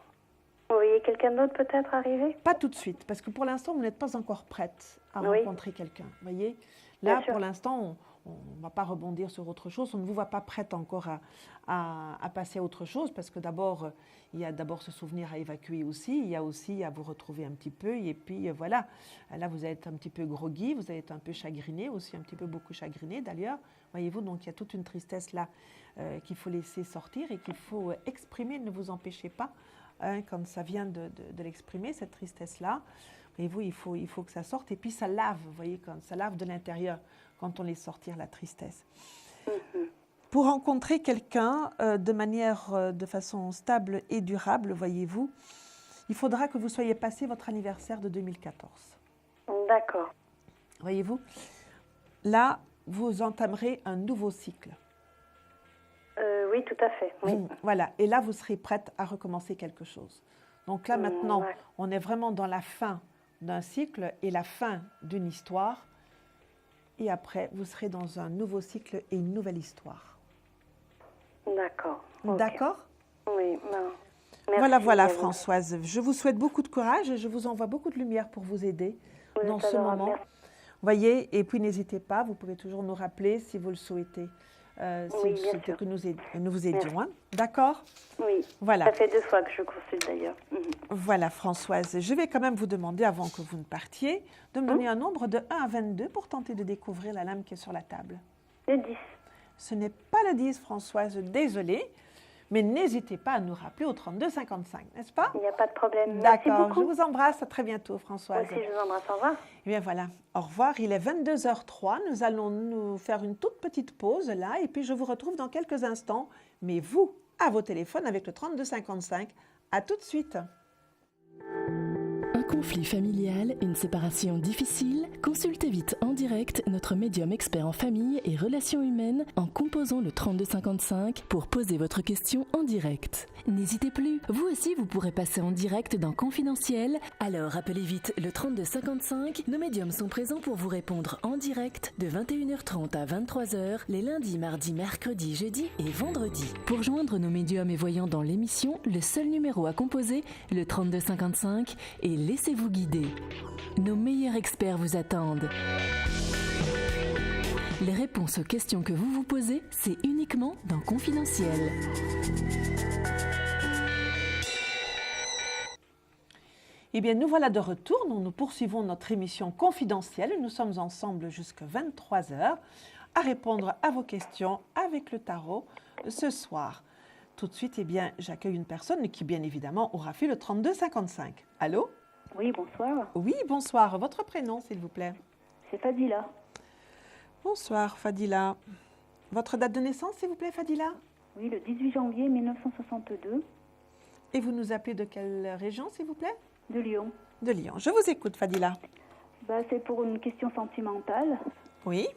Vous voyez quelqu'un d'autre peut-être arriver? Pas tout de suite, parce que pour l'instant, vous n'êtes pas encore prête à rencontrer quelqu'un. Vous voyez, là, pour l'instant, on ne va pas rebondir sur autre chose. On ne vous voit pas prête encore à passer à autre chose, parce que d'abord, il y a d'abord ce souvenir à évacuer aussi. Il y a aussi à vous retrouver un petit peu. Et puis, voilà, là, vous êtes un petit peu groggy, vous êtes un peu chagriné, aussi un petit peu beaucoup chagriné d'ailleurs. Voyez-vous, donc il y a toute une tristesse là qu'il faut laisser sortir et qu'il faut exprimer. Ne vous empêchez pas. Quand ça vient de l'exprimer, cette tristesse-là, voyez-vous, il faut que ça sorte. Et puis ça lave, vous voyez, quand ça lave de l'intérieur, quand on laisse sortir la tristesse. Pour rencontrer quelqu'un de façon stable et durable, voyez-vous, il faudra que vous soyez passé votre anniversaire de 2014. D'accord. Voyez-vous, là, vous entamerez un nouveau cycle. Oui, tout à fait. Oui. Voilà, et là, vous serez prête à recommencer quelque chose. Donc là, maintenant, on est vraiment dans la fin d'un cycle et la fin d'une histoire. Et après, vous serez dans un nouveau cycle et une nouvelle histoire. D'accord. Okay. D'accord? Oui, merci. Voilà, Françoise. Je vous souhaite beaucoup de courage et je vous envoie beaucoup de lumière pour vous aider dans ce moment. Merci. Voyez, et puis n'hésitez pas, vous pouvez toujours nous rappeler si vous le souhaitez. Si vous souhaitez que nous vous aidions. Hein? D'accord? Oui, voilà. Ça fait 2 fois que je consulte d'ailleurs. Voilà, Françoise. Je vais quand même vous demander, avant que vous ne partiez, de me donner un nombre de 1 à 22 pour tenter de découvrir la lame qui est sur la table. Le 10. Ce n'est pas le 10, Françoise, désolée. Mais n'hésitez pas à nous rappeler au 32 55, n'est-ce pas? Il n'y a pas de problème. D'accord, je vous embrasse. À très bientôt, Françoise. Moi aussi, je vous embrasse. Au revoir. Eh bien voilà, au revoir. Il est 22h03. Nous allons nous faire une toute petite pause là. Et puis je vous retrouve dans quelques instants. Mais vous, à vos téléphones avec le 32 55. À tout de suite. Un conflit familial, une séparation difficile? Consultez vite en direct notre médium expert en famille et relations humaines en composant le 32 55 pour poser votre question en direct. N'hésitez plus, vous aussi vous pourrez passer en direct dans Confidentiel. Alors appelez vite le 32 55. Nos médiums sont présents pour vous répondre en direct de 21h30 à 23h les lundis, mardis, mercredis, jeudis et vendredis. Pour joindre nos médiums et voyants dans l'émission, le seul numéro à composer, le 32 55, et laissez-vous guider. Nos meilleurs experts vous attendent. Les réponses aux questions que vous vous posez, c'est uniquement dans Confidentiel. Eh bien, nous voilà de retour. Nous poursuivons notre émission Confidentielle. Nous sommes ensemble jusqu'à 23h à répondre à vos questions avec le tarot ce soir. Tout de suite, eh bien, j'accueille une personne qui, bien évidemment, aura fait le 32 55. Allô? Oui, bonsoir. Oui, bonsoir. Votre prénom, s'il vous plaît? C'est Fadila. Bonsoir, Fadila. Votre date de naissance, s'il vous plaît, Fadila? Oui, le 18 janvier 1962. Et vous nous appelez de quelle région, s'il vous plaît? De Lyon. De Lyon. Je vous écoute, Fadila. C'est pour une question sentimentale. Oui.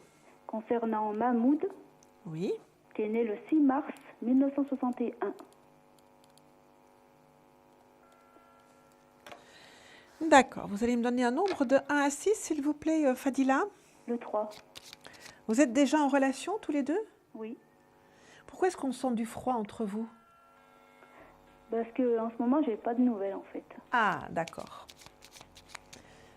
Concernant Mahmoud. Oui. Qui est né le 6 mars 1961. D'accord. Vous allez me donner un nombre de 1 à 6, s'il vous plaît, Fadila? Le 3. Vous êtes déjà en relation, tous les deux? Oui. Pourquoi est-ce qu'on sent du froid entre vous? Parce qu'en ce moment, j'ai pas de nouvelles, en fait. Ah, d'accord.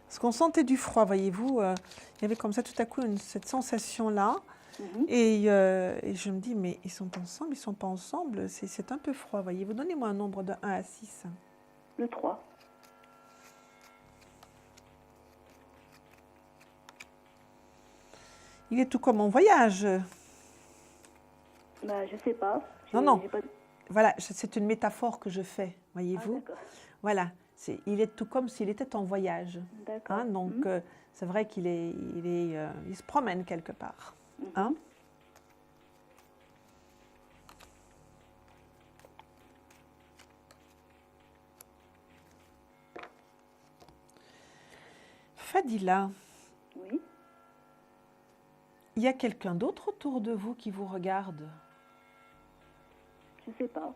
Parce qu'on sentait du froid, voyez-vous. Il y avait comme ça, tout à coup, cette sensation-là. Et je me dis, mais ils sont ensemble, ils ne sont pas ensemble. C'est un peu froid, voyez-vous. Donnez-moi un nombre de 1 à 6. Le 3. Il est tout comme en voyage. Je sais pas. Non. Voilà, c'est une métaphore que je fais, voyez-vous. Ah, voilà, il est tout comme s'il était en voyage. D'accord. Hein, donc, c'est vrai qu'il il se promène quelque part. Hein. Fadila, Oui. il y a quelqu'un d'autre autour de vous qui vous regarde? Je sais pas.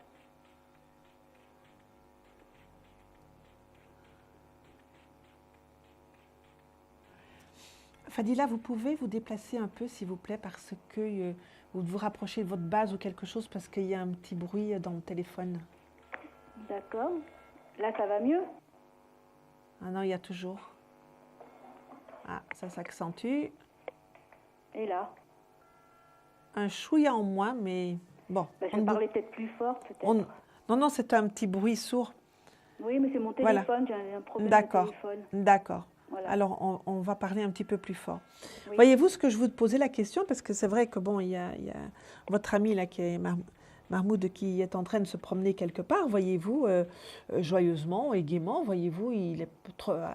Fadila, vous pouvez vous déplacer un peu, s'il vous plaît, parce que vous rapprochez de votre base ou quelque chose, parce qu'il y a un petit bruit dans le téléphone. D'accord. Là, ça va mieux? Ah non, il y a toujours. Ah, ça s'accentue. Et là? Un chouïa en moins, mais bon. Ben, je parlais peut-être plus fort, peut-être. Non, non, c'est un petit bruit sourd. Oui, mais c'est mon téléphone, Voilà. j'ai un problème de D'accord, téléphone. d'accord. Voilà. Alors, on va parler un petit peu plus fort. Oui. Voyez-vous ce que je vous posais la question, parce que c'est vrai que bon, il y a votre ami là qui est Mahmoud qui est en train de se promener quelque part, voyez-vous, joyeusement et gaiement, voyez-vous, il est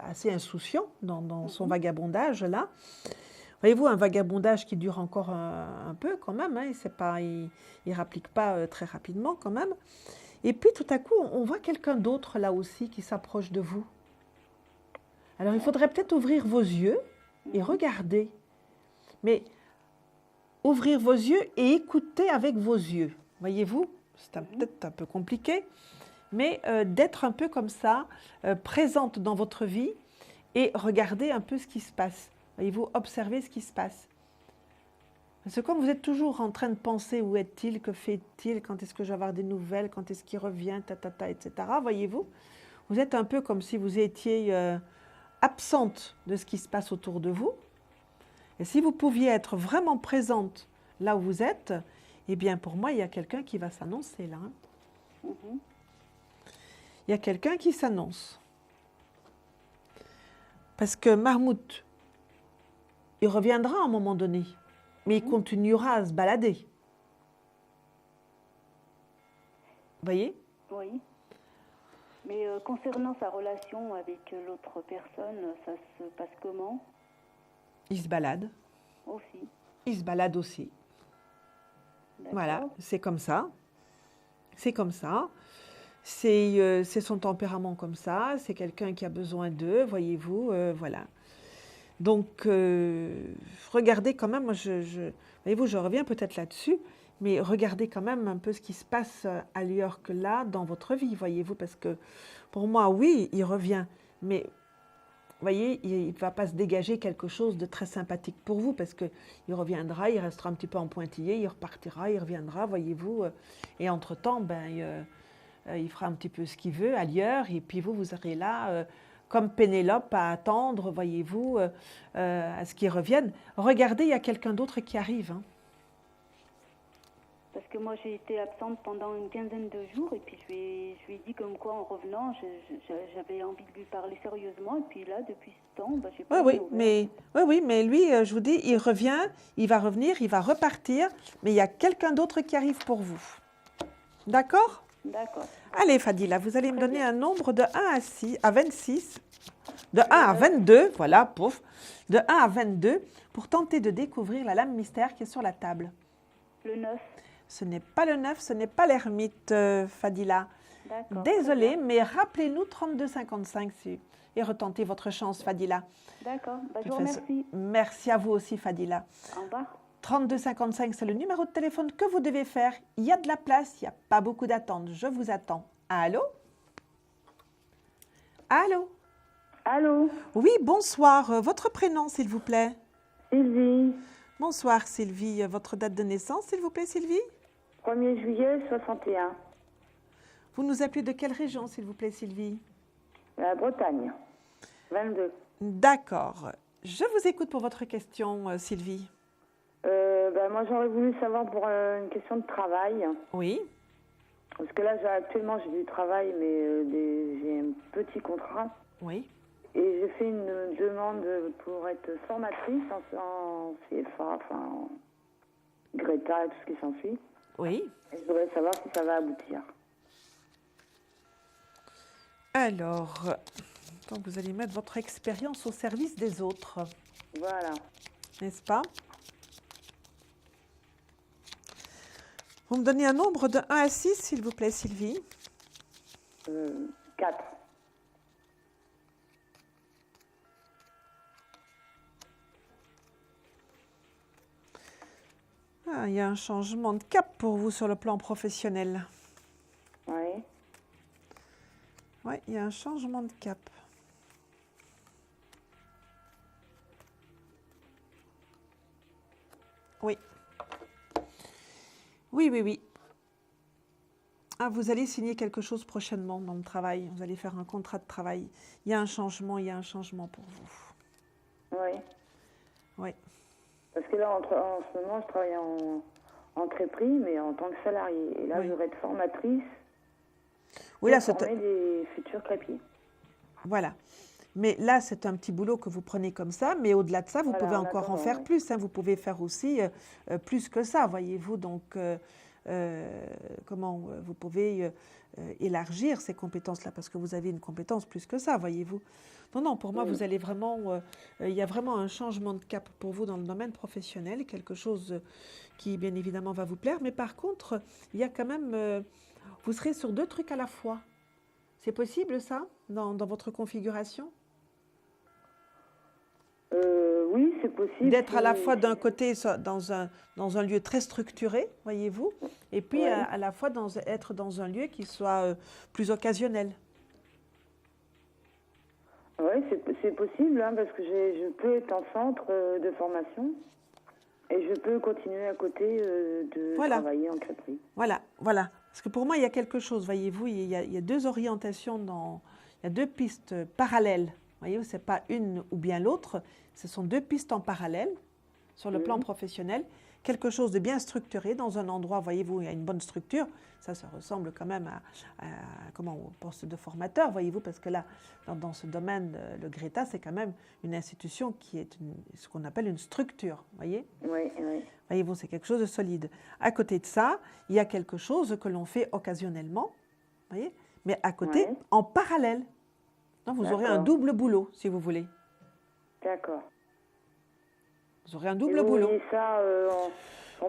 assez insouciant dans son vagabondage là. Voyez-vous, un vagabondage qui dure encore un peu quand même, hein, il rapplique pas très rapidement quand même. Et puis tout à coup, on voit quelqu'un d'autre là aussi qui s'approche de vous. Alors il faudrait peut-être ouvrir vos yeux et regarder. Mais ouvrir vos yeux et écouter avec vos yeux. Voyez-vous, c'est peut-être un peu compliqué, mais d'être un peu comme ça, présente dans votre vie et regarder un peu ce qui se passe. Voyez-vous, observez ce qui se passe. Parce que comme vous êtes toujours en train de penser où est-il, que fait-il, quand est-ce que je vais avoir des nouvelles, quand est-ce qu'il revient, etc. Voyez-vous, vous êtes un peu comme si vous étiez absente de ce qui se passe autour de vous. Et si vous pouviez être vraiment présente là où vous êtes, eh bien pour moi, il y a quelqu'un qui va s'annoncer là. Il y a quelqu'un qui s'annonce. Parce que Mahmoud, il reviendra à un moment donné, mais il continuera à se balader. Vous voyez? Oui. Mais concernant sa relation avec l'autre personne, ça se passe comment? Il se balade. Aussi. Il se balade aussi. D'accord. Voilà, c'est comme ça. C'est comme ça. C'est son tempérament comme ça. C'est quelqu'un qui a besoin d'eux, voyez-vous. Voilà. Donc, regardez quand même, voyez-vous, je reviens peut-être là-dessus, mais regardez quand même un peu ce qui se passe ailleurs que là dans votre vie, voyez-vous, parce que pour moi, oui, il revient, mais voyez, il ne va pas se dégager quelque chose de très sympathique pour vous, parce qu'il reviendra, il restera un petit peu en pointillé, il repartira, il reviendra, voyez-vous, et entre-temps, il fera un petit peu ce qu'il veut ailleurs, et puis vous serez là, comme Pénélope, à attendre, voyez-vous, à ce qu'il revienne. Regardez, il y a quelqu'un d'autre qui arrive. Hein. Parce que moi, j'ai été absente pendant une quinzaine de jours, et puis je lui ai dit comme quoi, en revenant, j'avais envie de lui parler sérieusement, et puis là, depuis ce temps, j'ai pas de nouvelles. Oui, mais lui, je vous dis, il revient, il va revenir, il va repartir, mais il y a quelqu'un d'autre qui arrive pour vous. D'accord ? D'accord. Allez, Fadila, vous allez me donner un nombre de 1 à 26, de 1 à 22, voilà, pouf, de 1 à 22, pour tenter de découvrir la lame mystère qui est sur la table. Le 9. Ce n'est pas le 9, ce n'est pas l'ermite, Fadila. D'accord. Désolée, mais rappelez-nous 3255 et retentez votre chance, Fadila. D'accord, je vous remercie. Merci à vous aussi, Fadila. Au revoir. 3255, c'est le numéro de téléphone que vous devez faire. Il y a de la place, il n'y a pas beaucoup d'attente. Je vous attends. Allô? Allô? Allô? Oui, bonsoir. Votre prénom, s'il vous plaît? Sylvie. Bonsoir, Sylvie. Votre date de naissance, s'il vous plaît, Sylvie? 1er juillet 61. Vous nous appelez de quelle région, s'il vous plaît, Sylvie? La Bretagne. 22. D'accord. Je vous écoute pour votre question, Sylvie. Moi, j'aurais voulu savoir pour une question de travail. Oui. Parce que là, actuellement, j'ai du travail, mais j'ai un petit contrat. Oui. Et j'ai fait une demande pour être formatrice en CFA, enfin, Greta et tout ce qui s'ensuit. Oui. Et je voudrais savoir si ça va aboutir. Alors, donc vous allez mettre votre expérience au service des autres. Voilà. N'est-ce pas? Vous me donnez un nombre de 1 à 6, s'il vous plaît, Sylvie. 4. Ah, il y a un changement de cap pour vous sur le plan professionnel. Oui. Oui, il y a un changement de cap. Oui. Oui, oui, oui. Ah, vous allez signer quelque chose prochainement dans le travail. Vous allez faire un contrat de travail. Il y a un changement pour vous. Oui. Oui. Parce que là, en ce moment, je travaille en pré-prix, mais en tant que salarié. Et là, Oui. je vais être formatrice Oui, là, pour former des futurs crépiers. Voilà. Mais là, c'est un petit boulot que vous prenez comme ça, mais au-delà de ça, vous Voilà, pouvez en encore en attendant, faire oui. plus. Hein. Vous pouvez faire aussi plus que ça, voyez-vous. Donc, vous pouvez élargir ces compétences-là, parce que vous avez une compétence plus que ça, voyez-vous. Non, non, pour moi, vous allez vraiment... il y a vraiment un changement de cap pour vous dans le domaine professionnel, quelque chose qui, bien évidemment, va vous plaire. Mais par contre, il y a quand même... vous serez sur 2 trucs à la fois. C'est possible, ça, dans votre configuration? Oui, c'est possible. D'être à la fois d'un côté dans un lieu très structuré, voyez-vous, et puis Ouais. à la fois être dans un lieu qui soit plus occasionnel. Oui, c'est possible, hein, parce que je peux être en centre de formation et je peux continuer à côté de Voilà. travailler en crêperie. Voilà, voilà. Parce que pour moi, il y a quelque chose, voyez-vous, il y a 2 orientations, il y a 2 pistes parallèles. Voyez-vous, ce n'est pas une ou bien l'autre, ce sont 2 pistes en parallèle sur le plan professionnel. Quelque chose de bien structuré dans un endroit, voyez-vous, où il y a une bonne structure. Ça ressemble quand même au poste de formateur, voyez-vous, parce que là, dans ce domaine, le Greta, c'est quand même une institution qui est ce qu'on appelle une structure, voyez. Oui, oui. Voyez-vous, c'est quelque chose de solide. À côté de ça, il y a quelque chose que l'on fait occasionnellement, voyez, mais à côté, Ouais. en parallèle. Donc, vous aurez un D'accord. double boulot, si vous voulez. D'accord. Vous aurez un Et double vous boulot. voyez ça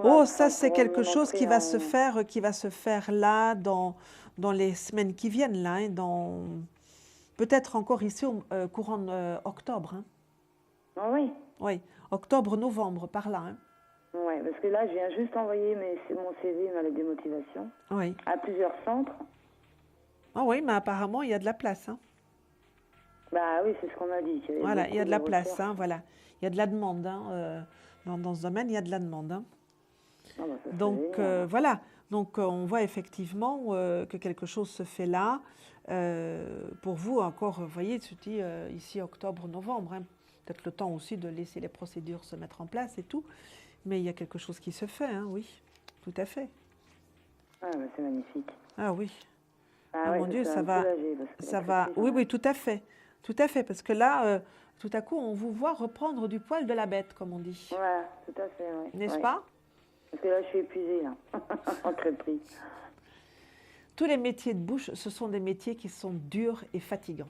Oh, ça, c'est quelque chose qui va se faire là, dans les semaines qui viennent, là, hein, peut-être encore ici au courant octobre. Hein. Ah oui. Oui, octobre-novembre, par là. Hein. Oui, parce que là, je viens juste envoyer mon CV, ma lettre de motivation, Oui. à plusieurs centres. Ah oui, mais apparemment, il y a de la place. Hein. Bah oui, c'est ce qu'on m'a dit. qu'il y avait Voilà, il y a de la beaucoup place, recherches. hein, voilà. Il y a de la demande. Hein, dans ce domaine, il y a de la demande. Hein. Ah bah, ça serait Donc, génial. voilà. Donc, on voit effectivement que quelque chose se fait là. Pour vous, encore, vous voyez, tu dis ici octobre-novembre. Hein. Peut-être le temps aussi de laisser les procédures se mettre en place et tout. Mais il y a quelque chose qui se fait, hein, oui. Tout à fait. Ah bah, c'est magnifique. Ah oui. Ah, ouais, mon Dieu, ça me va. soulager, parce que Ça la va. crêperie, Oui, j'en ai- oui, tout à fait. Tout à fait. Parce que là, tout à coup, on vous voit reprendre du poil de la bête, comme on dit. Ouais, tout à fait, oui. N'est-ce Ouais. pas? Parce que là, je suis épuisée, là, en crêperie. Tous les métiers de bouche, ce sont des métiers qui sont durs et fatigants.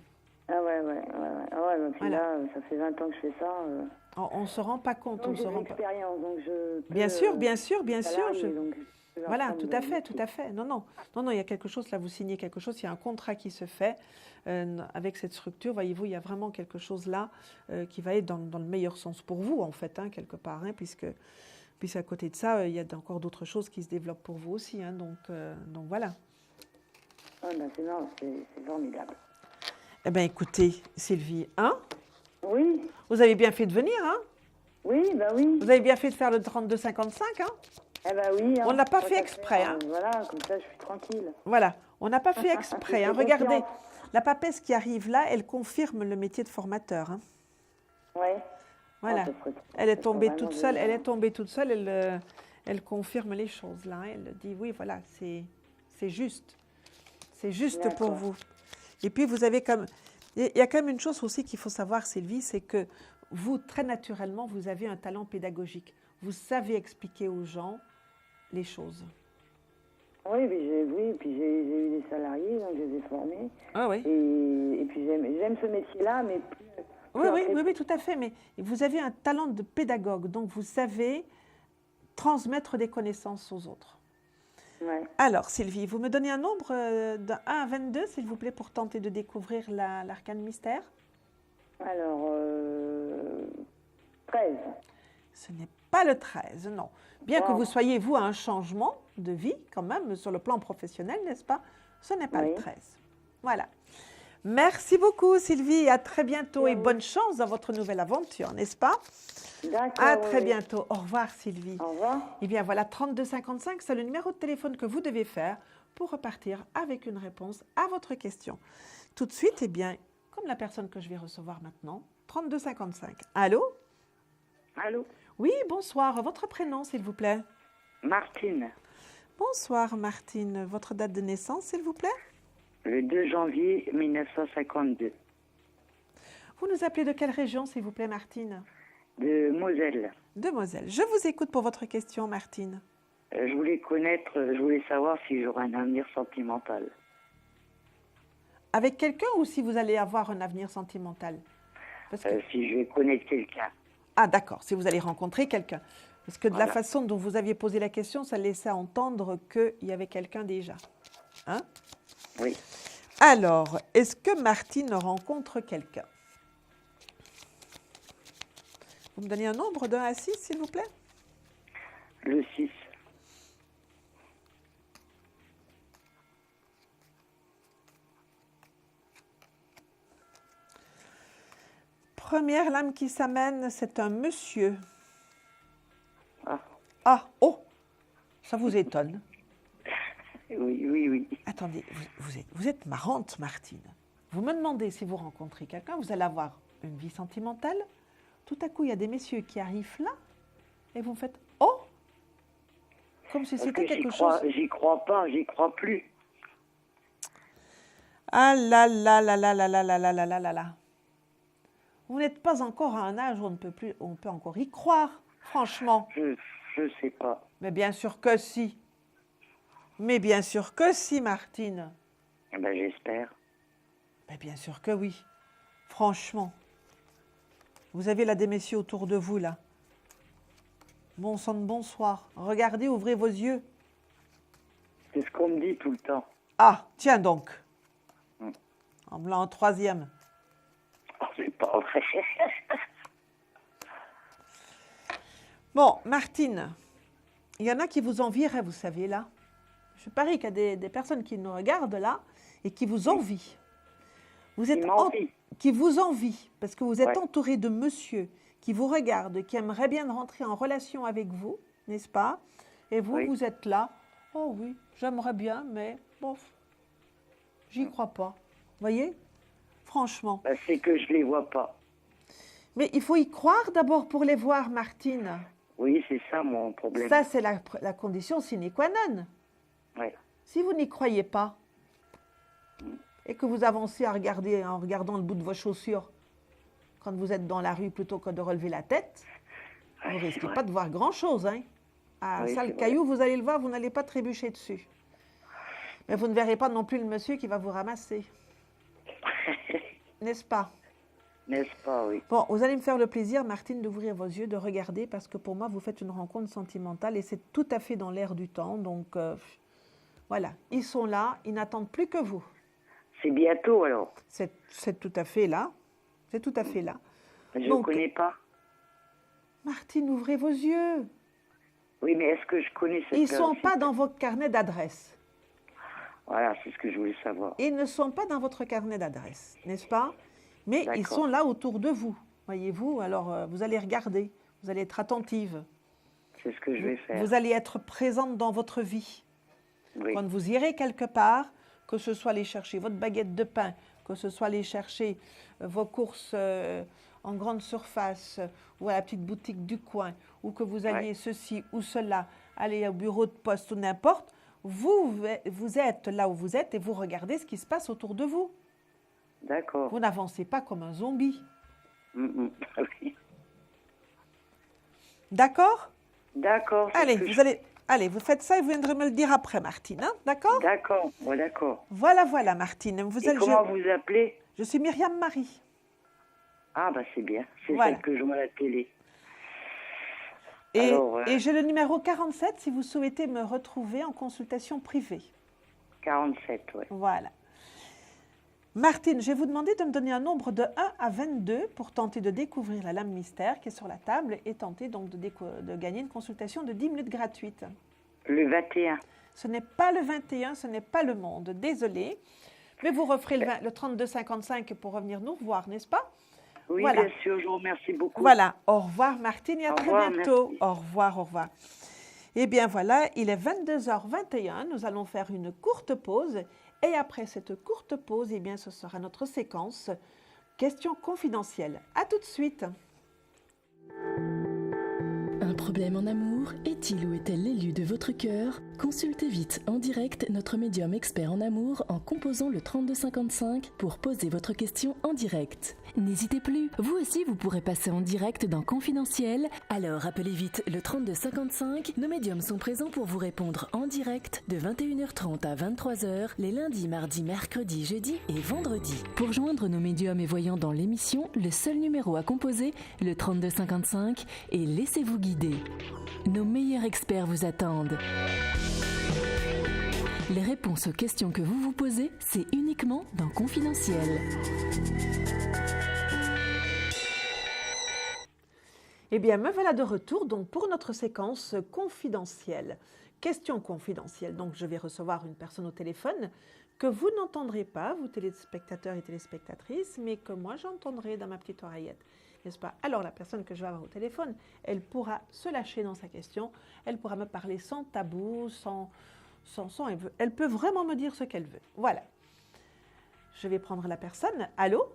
Ah ouais. Ah ouais, puis Voilà. là, ça fait 20 ans que je fais ça. On ne se rend pas compte. Donc On j'ai se de rend pas... l'expérience, donc je peux, Bien sûr, bien sûr, bien sûr. salarié, donc je peux leur Voilà, prendre tout le à fait, métier. tout à fait. Non, il y a quelque chose, là, vous signez quelque chose, il y a un contrat qui se fait avec cette structure. Voyez-vous, il y a vraiment quelque chose là qui va être dans le meilleur sens pour vous, en fait, hein, quelque part, hein, puisque à côté de ça, il y a encore d'autres choses qui se développent pour vous aussi. Hein, donc voilà. Ah ben c'est marrant, c'est formidable. Eh bien, écoutez, Sylvie, hein, Oui, vous avez bien fait de venir, hein? oui, bah oui. Vous avez bien fait de faire le 32-55, hein? Eh ben oui. Hein, On l'a pas tant fait qu'à exprès, faire, hein. Voilà, comme ça, je suis tranquille. Voilà, on n'a pas fait exprès. Hein. J'ai Regardez, confiance. la papesse qui arrive là, elle confirme le métier de formateur. Hein. Ouais. Voilà, Ah, ça serait- elle est ça serait tombée vraiment toute seule. génial. Elle est tombée toute seule. Elle confirme les choses là. Elle dit oui, voilà, c'est juste. C'est juste pour D'accord. vous. Et puis vous avez comme, il y a quand même une chose aussi qu'il faut savoir, Sylvie, c'est que vous, très naturellement, vous avez un talent pédagogique. Vous savez expliquer aux gens les choses. Oui, puis j'ai eu des salariés, donc je les ai formés. Ah oui. Et puis j'aime ce métier-là, mais Oui, tout à fait. Mais vous avez un talent de pédagogue, donc vous savez transmettre des connaissances aux autres. Ouais. Alors, Sylvie, vous me donnez un nombre de 1 à 22, s'il vous plaît, pour tenter de découvrir l'arcane mystère. Alors, 13. Ce n'est pas le 13, non. Bien que vous soyez, vous, à un changement de vie, quand même, sur le plan professionnel, n'est-ce pas? Ce n'est pas le 13. Voilà. Merci beaucoup, Sylvie. À très bientôt et bonne chance dans votre nouvelle aventure, n'est-ce pas? D'accord. À très bientôt. Au revoir, Sylvie. Au revoir. Eh bien, voilà, 3255, c'est le numéro de téléphone que vous devez faire pour repartir avec une réponse à votre question. Tout de suite, eh bien, comme la personne que je vais recevoir maintenant, 3255. Allô? Allô? Oui, bonsoir. Votre prénom, s'il vous plaît? Martine. Bonsoir, Martine. Votre date de naissance, s'il vous plaît? Le 2 janvier 1952. Vous nous appelez de quelle région, s'il vous plaît, Martine? De Moselle. De Moselle. Je vous écoute pour votre question, Martine. Je voulais savoir si j'aurais un avenir sentimental. Avec quelqu'un ou si vous allez avoir un avenir sentimental? Parce que... Si je vais connaître quelqu'un. Ah, d'accord, si vous allez rencontrer quelqu'un. Parce que de la Voilà. façon dont vous aviez posé la question, ça laissait entendre qu'il y avait quelqu'un déjà. Hein? Oui. Alors, est-ce que Martine rencontre quelqu'un? Vous me donnez un nombre de 1 à 6, s'il vous plaît? Le 6. Première lame qui s'amène, c'est un monsieur. Ah. Ah, oh, ça vous étonne? Oui. Attendez, vous êtes marrante, Martine. Vous me demandez si vous rencontrez quelqu'un, vous allez avoir une vie sentimentale. Tout à coup, il y a des messieurs qui arrivent là et vous me faites « Oh !» Comme si c'était quelque chose... J'y crois pas, j'y crois plus. Ah là là là là là là là là là là là là. Vous n'êtes pas encore à un âge où on peut encore y croire, franchement. Je sais pas. Mais bien sûr que si. Mais bien sûr que si, Martine. Eh ben, j'espère. Mais bien sûr que oui. Franchement. Vous avez là des messieurs autour de vous, là. Bon sang de bonsoir. Regardez, ouvrez vos yeux. C'est ce qu'on me dit tout le temps. Ah, tiens donc. En blanc, en troisième. Oh, c'est pas vrai. Bon, Martine, il y en a qui vous envieraient, vous savez, là. Je parie qu'il y a des personnes qui nous regardent, là, et qui vous envient. Vous êtes qui vous envient, parce que vous êtes entouré de monsieur qui vous regardent, qui aimeraient bien rentrer en relation avec vous, n'est-ce pas? Et vous, vous êtes là. Oh oui, j'aimerais bien, mais bof, j'y crois pas. Voyez? Franchement. Ben, c'est que je les vois pas. Mais il faut y croire d'abord pour les voir, Martine. Oui, c'est ça mon problème. Ça, c'est la condition sine qua non. Oui. Si vous n'y croyez pas et que vous avancez à regarder en regardant le bout de vos chaussures quand vous êtes dans la rue plutôt que de relever la tête, vous ne risquez pas de voir grand-chose. Hein? Ah, ça, le caillou, vous allez le voir, vous n'allez pas trébucher dessus. Mais vous ne verrez pas non plus le monsieur qui va vous ramasser. N'est-ce pas? N'est-ce pas, oui. Bon, vous allez me faire le plaisir, Martine, d'ouvrir vos yeux, de regarder, parce que pour moi, vous faites une rencontre sentimentale et c'est tout à fait dans l'air du temps. Donc, voilà, ils sont là, ils n'attendent plus que vous. C'est bientôt, alors? C'est tout à fait là. C'est tout à fait là. Je ne connais pas. Martine, ouvrez vos yeux. Oui, mais est-ce que je connais cette personne? Ils ne sont pas dans votre carnet d'adresse. Voilà, c'est ce que je voulais savoir. Ils ne sont pas dans votre carnet d'adresse, n'est-ce pas? Mais ils sont là autour de vous, voyez-vous. Alors, vous allez regarder, vous allez être attentive. C'est ce que je vais faire. Vous allez être présente dans votre vie. Oui. Quand vous irez quelque part, que ce soit aller chercher votre baguette de pain, que ce soit aller chercher vos courses en grande surface ou à la petite boutique du coin, ou que vous alliez ceci ou cela, aller au bureau de poste ou n'importe, vous êtes là où vous êtes et vous regardez ce qui se passe autour de vous. D'accord. Vous n'avancez pas comme un zombie. Oui. D'accord? D'accord. Allez, vous allez Allez, vous faites ça et vous viendrez me le dire après, Martine. Hein, d'accord? D'accord, d'accord. Voilà, voilà, Martine. Comment vous appelez? Je suis Myriam Marie. Ah, bah c'est bien. C'est voilà. celle que je vois à la télé. Et j'ai le numéro 47 si vous souhaitez me retrouver en consultation privée. 47, oui. Voilà. Martine, je vais vous demander de me donner un nombre de 1 à 22 pour tenter de découvrir la lame mystère qui est sur la table et tenter donc de gagner une consultation de 10 minutes gratuite. Le 21. Ce n'est pas le 21, ce n'est pas le monde. Désolée. Mais vous referez le 32-55 pour revenir nous revoir, n'est-ce pas? Oui, voilà. Bien sûr, je vous remercie beaucoup. Voilà. Au revoir, Martine, et à très bientôt. Merci. Au revoir, au revoir. Eh bien, voilà, il est 22h21. Nous allons faire une courte pause. Et après cette courte pause, eh bien, ce sera notre séquence questions confidentielles. À tout de suite. Un problème en amour? Est-il ou est-elle l'élu de votre cœur? Consultez vite en direct notre médium expert en amour en composant le 3255 pour poser votre question en direct. N'hésitez plus, vous aussi vous pourrez passer en direct dans Confidentiel. Alors appelez vite le 3255. Nos médiums sont présents pour vous répondre en direct de 21h30 à 23h les lundis, mardis, mercredis, jeudis et vendredis. Pour joindre nos médiums et voyants dans l'émission, le seul numéro à composer, le 3255, et laissez-vous guider. Nos meilleurs experts vous attendent. Les réponses aux questions que vous vous posez, c'est uniquement dans Confidentiel. Eh bien, me voilà de retour donc pour notre séquence confidentielle. Question confidentielle. Donc, je vais recevoir une personne au téléphone que vous n'entendrez pas, vous téléspectateurs et téléspectatrices, mais que moi j'entendrai dans ma petite oreillette. N'est-ce pas? Alors, la personne que je vais avoir au téléphone, elle pourra se lâcher dans sa question, elle pourra me parler sans tabou, elle peut vraiment me dire ce qu'elle veut. Voilà. Je vais prendre la personne. Allô?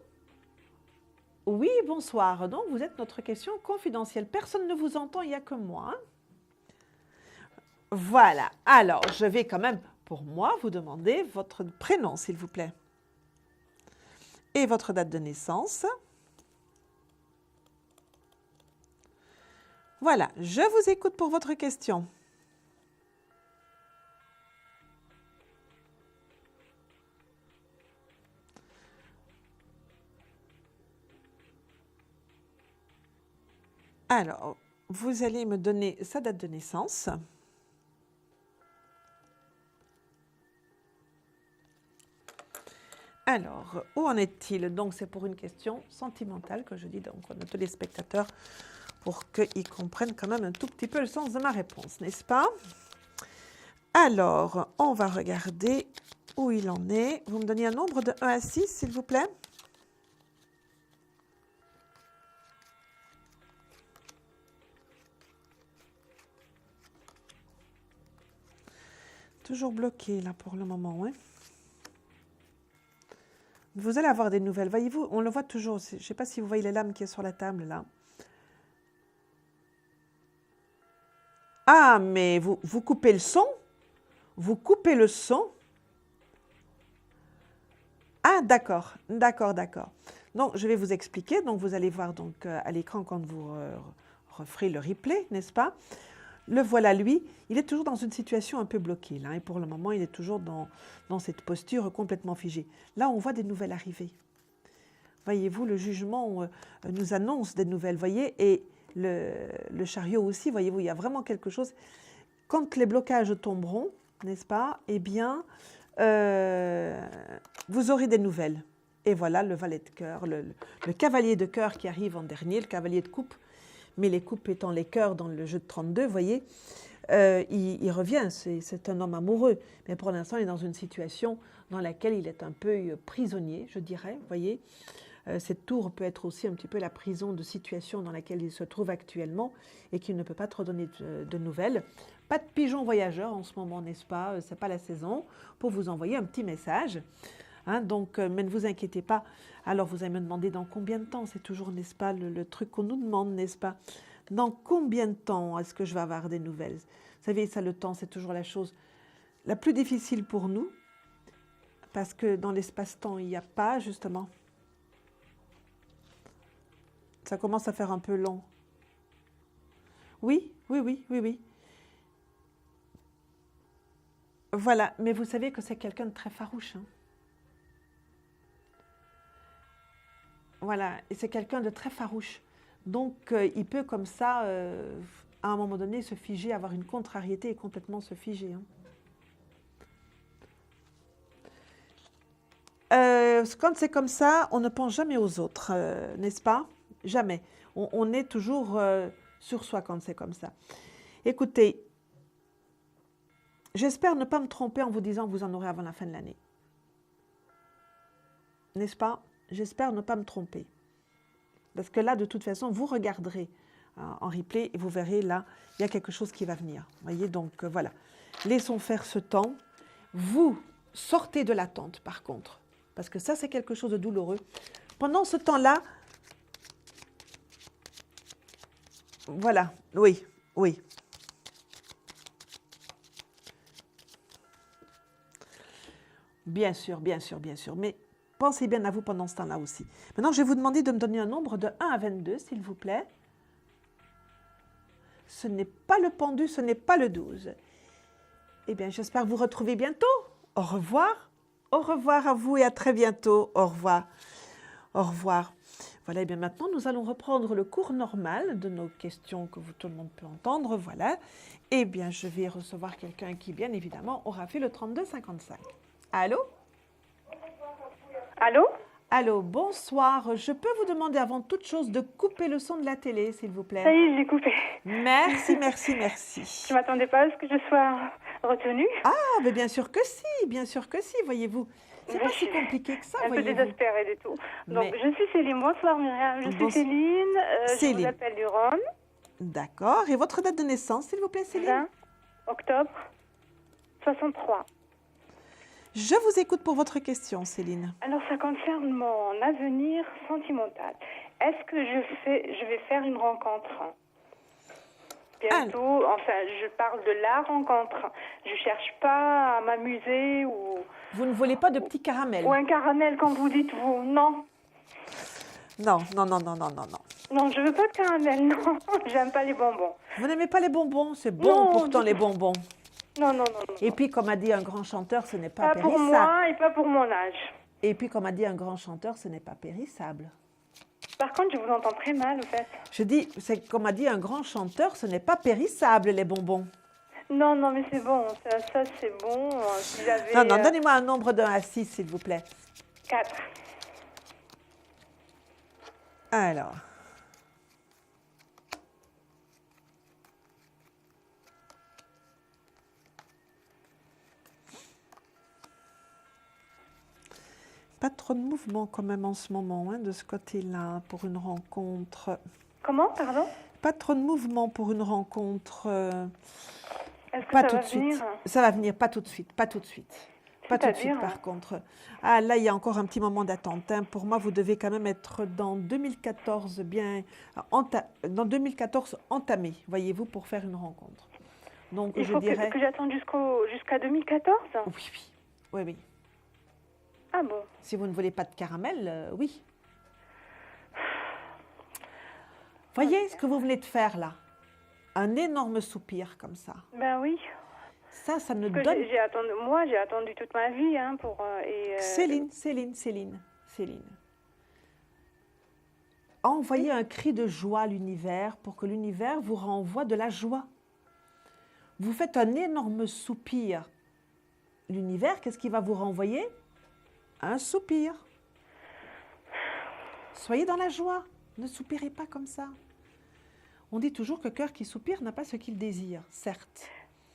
Oui, bonsoir. Donc, vous êtes notre question confidentielle. Personne ne vous entend, il n'y a que moi. Voilà. Alors, je vais quand même, pour moi, vous demander votre prénom, s'il vous plaît. Et votre date de naissance. Voilà, je vous écoute pour votre question. Alors, vous allez me donner sa date de naissance. Alors, où en est-il? Donc, c'est pour une question sentimentale que je dis donc à nos téléspectateurs pour qu'ils comprennent quand même un tout petit peu le sens de ma réponse, n'est-ce pas? Alors, on va regarder où il en est. Vous me donnez un nombre de 1 à 6, s'il vous plaît? Toujours bloqué, là, pour le moment, hein. Vous allez avoir des nouvelles. Voyez-vous, on le voit toujours. Je ne sais pas si vous voyez les lames qui est sur la table, là. Ah, mais vous coupez le son? Vous coupez le son? Ah, d'accord, d'accord, d'accord. Donc, je vais vous expliquer. Donc, vous allez voir donc, à l'écran quand vous referez le replay, n'est-ce pas? Le voilà, lui, il est toujours dans une situation un peu bloquée, là, et pour le moment, il est toujours dans cette posture complètement figée. Là, on voit des nouvelles arriver. Voyez-vous, le jugement nous annonce des nouvelles, voyez, et le chariot aussi, voyez-vous, il y a vraiment quelque chose. Quand les blocages tomberont, n'est-ce pas, eh bien, vous aurez des nouvelles. Et voilà le valet de cœur, le cavalier de cœur qui arrive en dernier, le cavalier de coupe. Mais les coupes étant les cœurs dans le jeu de 32, vous voyez, il revient, c'est un homme amoureux. Mais pour l'instant, il est dans une situation dans laquelle il est un peu prisonnier, je dirais, vous voyez. Cette tour peut être aussi un petit peu la prison de situation dans laquelle il se trouve actuellement et qu'il ne peut pas trop donner de nouvelles. Pas de pigeons voyageurs en ce moment, n'est-ce pas? Ce n'est pas la saison pour vous envoyer un petit message. Hein, donc, mais ne vous inquiétez pas. Alors, vous allez me demander dans combien de temps? C'est toujours, n'est-ce pas, le truc qu'on nous demande, n'est-ce pas? Dans combien de temps est-ce que je vais avoir des nouvelles? Vous savez, ça, le temps, c'est toujours la chose la plus difficile pour nous, parce que dans l'espace-temps, il n'y a pas, justement. Ça commence à faire un peu long. Oui, oui, oui, oui, oui. Voilà, mais vous savez que c'est quelqu'un de très farouche. Hein. Voilà, et c'est quelqu'un de très farouche. Donc, il peut comme ça, à un moment donné, se figer, avoir une contrariété et complètement se figer. Hein. Quand c'est comme ça, on ne pense jamais aux autres, n'est-ce pas? Jamais. On est toujours sur soi quand c'est comme ça. Écoutez, j'espère ne pas me tromper en vous disant que vous en aurez avant la fin de l'année. N'est-ce pas? J'espère ne pas me tromper. Parce que là, de toute façon, vous regarderez en replay et vous verrez, là, il y a quelque chose qui va venir. Vous voyez, donc voilà. Laissons faire ce temps. Vous sortez de l'attente, par contre. Parce que ça, c'est quelque chose de douloureux. Pendant ce temps-là, voilà, oui, oui. Bien sûr, bien sûr, bien sûr. Mais pensez bien à vous pendant ce temps-là aussi. Maintenant, je vais vous demander de me donner un nombre de 1 à 22, s'il vous plaît. Ce n'est pas le pendu, ce n'est pas le 12. Eh bien, j'espère vous retrouver bientôt. Au revoir. Au revoir à vous et à très bientôt. Au revoir. Au revoir. Voilà, et bien maintenant, nous allons reprendre le cours normal de nos questions que tout le monde peut entendre. Voilà. Eh bien, je vais recevoir quelqu'un qui, bien évidemment, aura fait le 32-55. Allô? Allô? Allô, bonsoir. Je peux vous demander avant toute chose de couper le son de la télé, s'il vous plaît? Ça y est, j'ai coupé. Merci, merci, merci. Je ne m'attendais pas à ce que je sois retenue. Ah, mais bien sûr que si, voyez-vous. C'est pas si compliqué que ça, un voyez-vous. peu désespérée du tout. Donc, je suis Céline. Bonsoir, Myriam. Je suis Céline. Je vous appelle du Rhône. D'accord. Et votre date de naissance, s'il vous plaît, Céline? 20 octobre 63. Je vous écoute pour votre question, Céline. Alors, ça concerne mon avenir sentimental. Est-ce que je vais faire une rencontre bientôt? Enfin, je parle de la rencontre. Je ne cherche pas à m'amuser ou... Vous ne voulez pas de petits caramels? Ou un caramel, comme vous dites, vous. Non. Non, non, non, non, non, non, non. Non, je ne veux pas de caramel, non. J'aime pas les bonbons. Vous n'aimez pas les bonbons? C'est bon pourtant, les bonbons. Non, non, non, non. Et puis, comme a dit un grand chanteur, ce n'est pas périssable. Pas pour moi et pas pour mon âge. Et puis, comme a dit un grand chanteur, ce n'est pas périssable. Par contre, je vous entends très mal, en fait. Je dis, c'est comme a dit un grand chanteur, ce n'est pas périssable, les bonbons. Non, non, mais c'est bon. Ça c'est bon. Si non, non, donnez-moi un nombre de 1 à 6, s'il vous plaît. 4. Alors... Pas trop de mouvement quand même en ce moment, hein, de ce côté-là, pour une rencontre. Comment, pardon? Pas trop de mouvement pour une rencontre. Est-ce que pas ça tout va de suite. venir? Ça va venir, pas tout de suite, pas tout de suite. Pas tout de suite, par contre. Ah, là, il y a encore un petit moment d'attente. Hein. Pour moi, vous devez quand même être dans 2014 bien... dans 2014 entamé, voyez-vous, pour faire une rencontre. Donc, il faut que j'attende jusqu'à 2014? Oui, oui. Oui, oui. Ah bon? Si vous ne voulez pas de caramel, oui. Voyez ce que vous venez de faire là? Un énorme soupir comme ça. Ben oui. Ça ne donne... Moi, j'ai attendu toute ma vie hein, pour... Céline. Envoyez un cri de joie à l'univers pour que l'univers vous renvoie de la joie. Vous faites un énorme soupir. L'univers, qu'est-ce qu'il va vous renvoyer? Un soupir. Soyez dans la joie. Ne soupirez pas comme ça. On dit toujours que cœur qui soupire n'a pas ce qu'il désire, certes.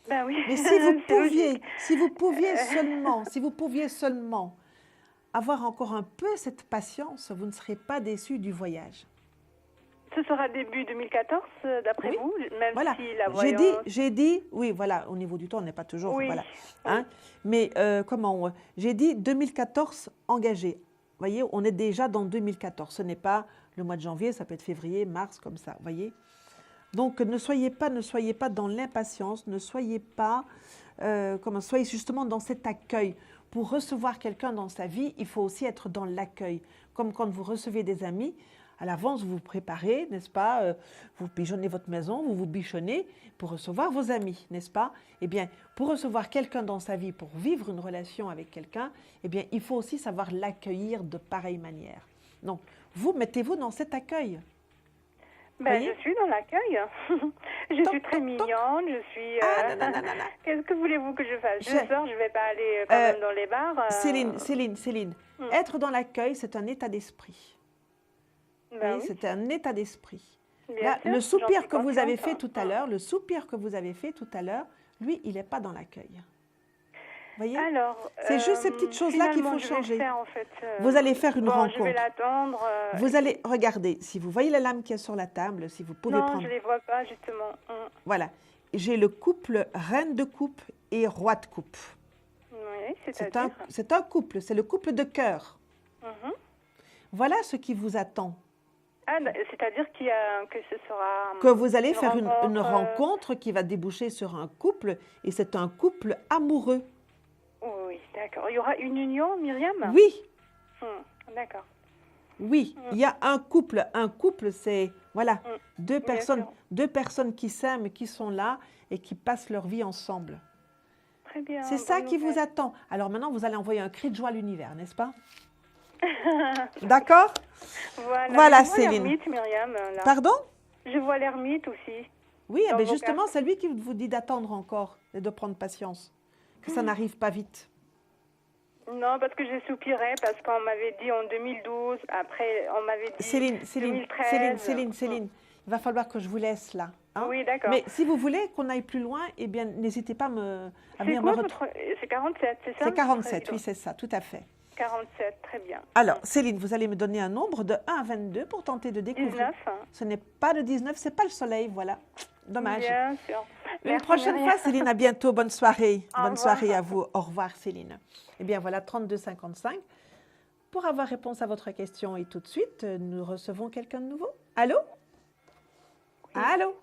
Ben oui. Mais si vous pouviez seulement avoir encore un peu cette patience, vous ne serez pas déçus du voyage. Ce sera début 2014, d'après vous, même voilà. Si la voyance... J'ai dit, oui, voilà, au niveau du temps, on n'est pas toujours, oui. Voilà. Hein? Mais j'ai dit 2014 engagé. Vous voyez, on est déjà dans 2014. Ce n'est pas le mois de janvier, ça peut être février, mars, comme ça, vous voyez. Donc, ne soyez pas dans l'impatience, ne soyez pas, soyez justement dans cet accueil. Pour recevoir quelqu'un dans sa vie, il faut aussi être dans l'accueil. Comme quand vous recevez des amis, À l'avance, vous vous préparez, n'est-ce pas? Vous bichonnez votre maison, vous vous bichonnez pour recevoir vos amis, n'est-ce pas? Eh bien, pour recevoir quelqu'un dans sa vie, pour vivre une relation avec quelqu'un, eh bien, il faut aussi savoir l'accueillir de pareille manière. Donc, vous, mettez-vous dans cet accueil. Ben, je suis dans l'accueil. Je suis très mignonne, je suis... Qu'est-ce que voulez-vous que je fasse? Je sors, je ne vais pas aller quand même dans les bars. Céline, être dans l'accueil, c'est un état d'esprit. Ben oui. C'est un état d'esprit. Là, le soupir que vous avez fait tout à l'heure, lui, il n'est pas dans l'accueil. Voyez? C'est juste ces petites choses-là qu'il faut changer. Vous allez faire une rencontre. Je vais l'attendre. Vous allez regarder. Si vous voyez la lame qui est sur la table, si vous pouvez prendre. Non, je ne les vois pas, justement. Voilà. J'ai le couple reine de coupe et roi de coupe. Oui, c'est un couple. C'est le couple de cœur. Voilà ce qui vous attend. Ah, c'est-à-dire que ce sera... Que vous allez faire une rencontre qui va déboucher sur un couple, et c'est un couple amoureux. Oui, d'accord. Il y aura une union, Myriam? Oui. D'accord. Oui, il y a un couple. Un couple, c'est deux personnes qui s'aiment, qui sont là et qui passent leur vie ensemble. Très bien. C'est ça qui vous attend. Alors maintenant, vous allez envoyer un cri de joie à l'univers, n'est-ce pas? D'accord? Voilà, Céline. L'ermite, Myriam, là. Pardon? Je vois l'ermite aussi. Oui, mais justement, c'est lui qui vous dit d'attendre encore et de prendre patience, que ça n'arrive pas vite. Non, parce que je soupirais, parce qu'on m'avait dit en 2012, après on m'avait dit 2013. Il va falloir que je vous laisse là. Hein? Oui, d'accord. Mais si vous voulez qu'on aille plus loin, eh bien, n'hésitez pas à venir me retrouver. C'est 47, c'est ça? C'est 47, oui, c'est ça, tout à fait. 47, très bien. Alors, Céline, vous allez me donner un nombre de 1 à 22 pour tenter de découvrir. 19. Ce n'est pas le 19, c'est pas le soleil, voilà. Dommage. Bien sûr. Une prochaine fois, Céline, à bientôt. Bonne soirée. Bonne soirée à vous. Au revoir, Céline. Eh bien, voilà, 32,55. Pour avoir réponse à votre question et tout de suite, nous recevons quelqu'un de nouveau. Allô? Allô?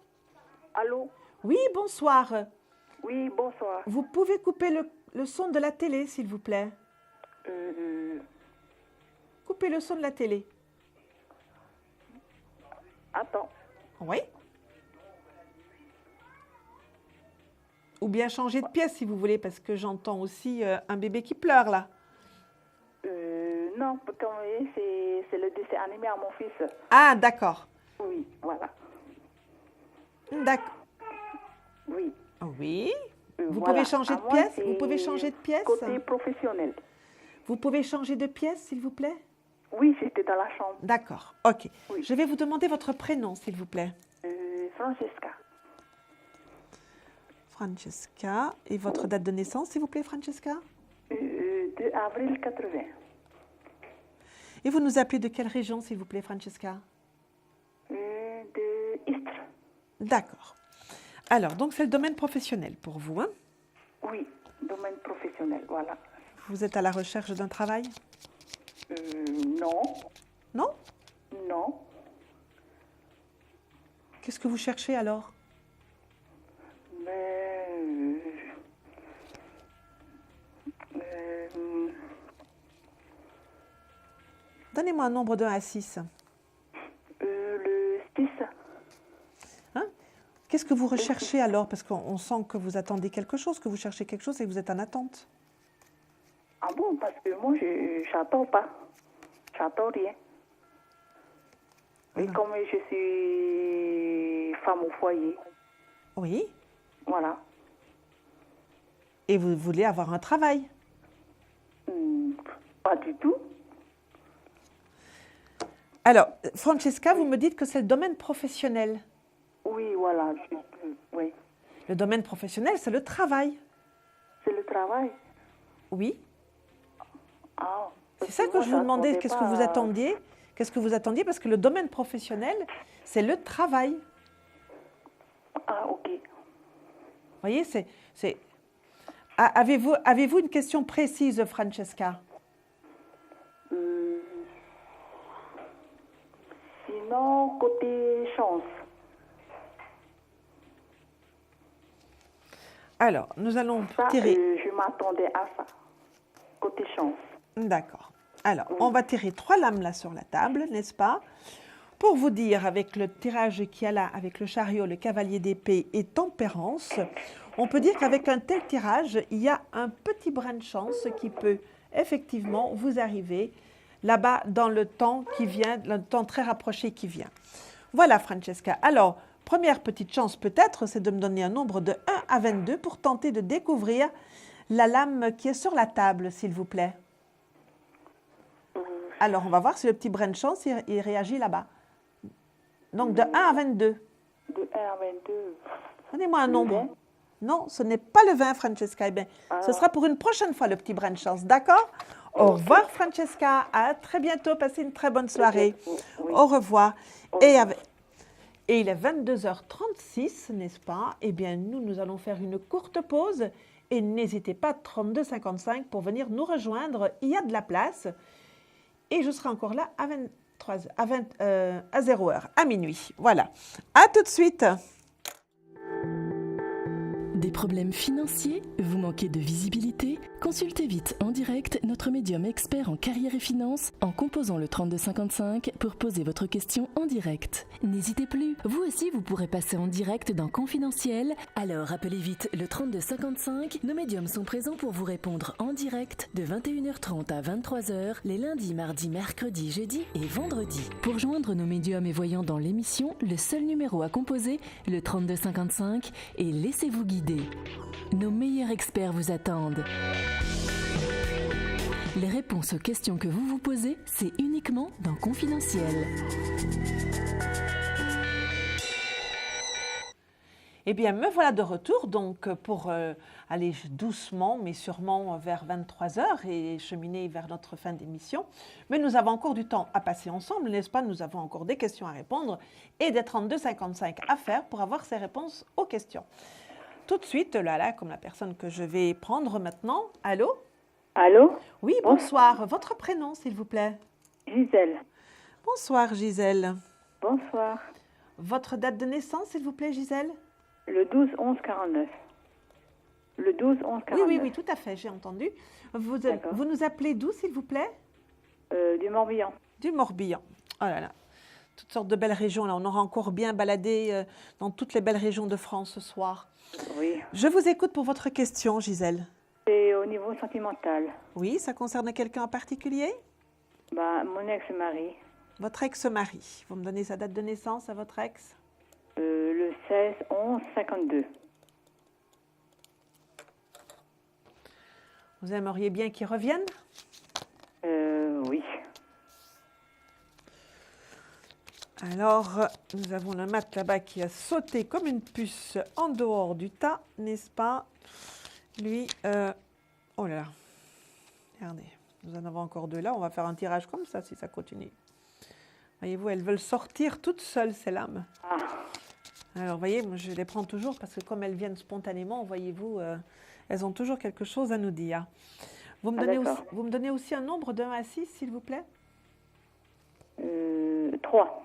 Allô? Oui, bonsoir. Oui, bonsoir. Vous pouvez couper le son de la télé, s'il vous plaît? Coupez le son de la télé. Attends. Oui. Ou bien changer de pièce, si vous voulez, parce que j'entends aussi un bébé qui pleure, là. Non, c'est le dessin animé à mon fils. Ah, d'accord. Oui, voilà. D'accord. Oui. Oui. Vous pouvez changer de pièce? Vous pouvez changer de pièce? Côté professionnel. Vous pouvez changer de pièce, s'il vous plaît? Oui, j'étais dans la chambre. D'accord, ok. Oui. Je vais vous demander votre prénom, s'il vous plaît. Francesca. Francesca. Et votre date de naissance, s'il vous plaît, Francesca? 2 avril 80. Et vous nous appelez de quelle région, s'il vous plaît, Francesca? De Istres. D'accord. Alors, donc c'est le domaine professionnel pour vous, hein? Oui, domaine professionnel, voilà. Vous êtes à la recherche d'un travail? Non. Non? Non. Qu'est-ce que vous cherchez alors? Donnez-moi un nombre de 1 à 6. Le 6. Hein? Qu'est-ce que vous recherchez alors? Parce qu'on sent que vous attendez quelque chose, que vous cherchez quelque chose et que vous êtes en attente. Ah bon? Parce que moi, je n'attends pas. J'attends rien. Et comme je suis femme au foyer. Oui. Voilà. Et vous voulez avoir un travail? Pas du tout. Alors, Francesca, vous me dites que c'est le domaine professionnel. Oui, voilà. Oui. Le domaine professionnel, c'est le travail. C'est le travail? Oui. Ah. C'est ça que je vous demandais, qu'est-ce que vous attendiez? Qu'est-ce que vous attendiez? Parce que le domaine professionnel, c'est le travail. Ah, ok. Vous voyez, c'est... Avez-vous une question précise, Francesca? Sinon, côté chance. Alors, nous allons ça, tirer... je m'attendais à ça. Côté chance. D'accord. Alors, on va tirer 3 lames là sur la table, n'est-ce pas? pour vous dire, avec le tirage qu'il y a là, avec le chariot, le cavalier d'épée et tempérance, on peut dire qu'avec un tel tirage, il y a un petit brin de chance qui peut effectivement vous arriver là-bas dans le temps qui vient, le temps très rapproché qui vient. Voilà, Francesca. Alors, première petite chance peut-être, c'est de me donner un nombre de 1 à 22 pour tenter de découvrir la lame qui est sur la table, s'il vous plaît. Alors, on va voir si le petit brin de chance, il réagit là-bas. Donc, de 1 à 22. De 1 à 22. Donnez-moi un nombre. 20. Non, ce n'est pas le 20, Francesca. Eh bien, ce sera pour une prochaine fois, le petit brin de chance. D'accord? Au revoir, Francesca. À très bientôt. Passez une très bonne soirée. Oui. Au revoir. Et il est 22h36, n'est-ce pas? Eh bien, nous allons faire une courte pause. Et n'hésitez pas, 32 55 pour venir nous rejoindre. Il y a de la place. Et je serai encore là à 0h, à minuit. Voilà. À tout de suite. Des problèmes financiers? Vous manquez de visibilité? Consultez vite en direct notre médium expert en carrière et finance en composant le 3255 pour poser votre question en direct. N'hésitez plus, vous aussi vous pourrez passer en direct dans Confidentiel. Alors appelez vite le 3255. Nos médiums sont présents pour vous répondre en direct de 21h30 à 23h les lundis, mardis, mercredis, jeudis et vendredis. Pour joindre nos médiums et voyants dans l'émission, le seul numéro à composer, le 3255, et laissez-vous guider. Nos meilleurs experts vous attendent. Les réponses aux questions que vous vous posez, c'est uniquement dans Confidentiel. Eh bien, me voilà de retour, donc pour aller doucement, mais sûrement vers 23h et cheminer vers notre fin d'émission. Mais nous avons encore du temps à passer ensemble, n'est-ce pas? Nous avons encore des questions à répondre et des 32 55 à faire pour avoir ces réponses aux questions. Tout de suite, là, comme la personne que je vais prendre maintenant. Allô? Allô? Oui, bonsoir. Votre prénom, s'il vous plaît? Gisèle. Bonsoir, Gisèle. Bonsoir. Votre date de naissance, s'il vous plaît, Gisèle? Le 12-11-49. Le 12-11-49. Oui, tout à fait, j'ai entendu. Vous nous appelez d'où, s'il vous plaît? Du Morbihan. Du Morbihan. Oh là là. Toutes sortes de belles régions. Là, on aura encore bien baladé dans toutes les belles régions de France ce soir. Oui. Je vous écoute pour votre question, Gisèle. C'est au niveau sentimental. Oui, ça concerne quelqu'un en particulier? Mon ex-mari. Votre ex-mari. Vous me donnez sa date de naissance à votre ex? Le 16-11-52. Vous aimeriez bien qu'il revienne? Oui. Alors, nous avons le mat là-bas qui a sauté comme une puce en dehors du tas, n'est-ce pas? Lui, oh là là, regardez, nous en avons encore deux là, on va faire un tirage comme ça si ça continue. Voyez-vous, elles veulent sortir toutes seules, ces lames. Ah. Alors, voyez, moi, je les prends toujours parce que comme elles viennent spontanément, voyez-vous, elles ont toujours quelque chose à nous dire. Vous me donnez aussi un nombre de 1 à 6, s'il vous plaît? 3.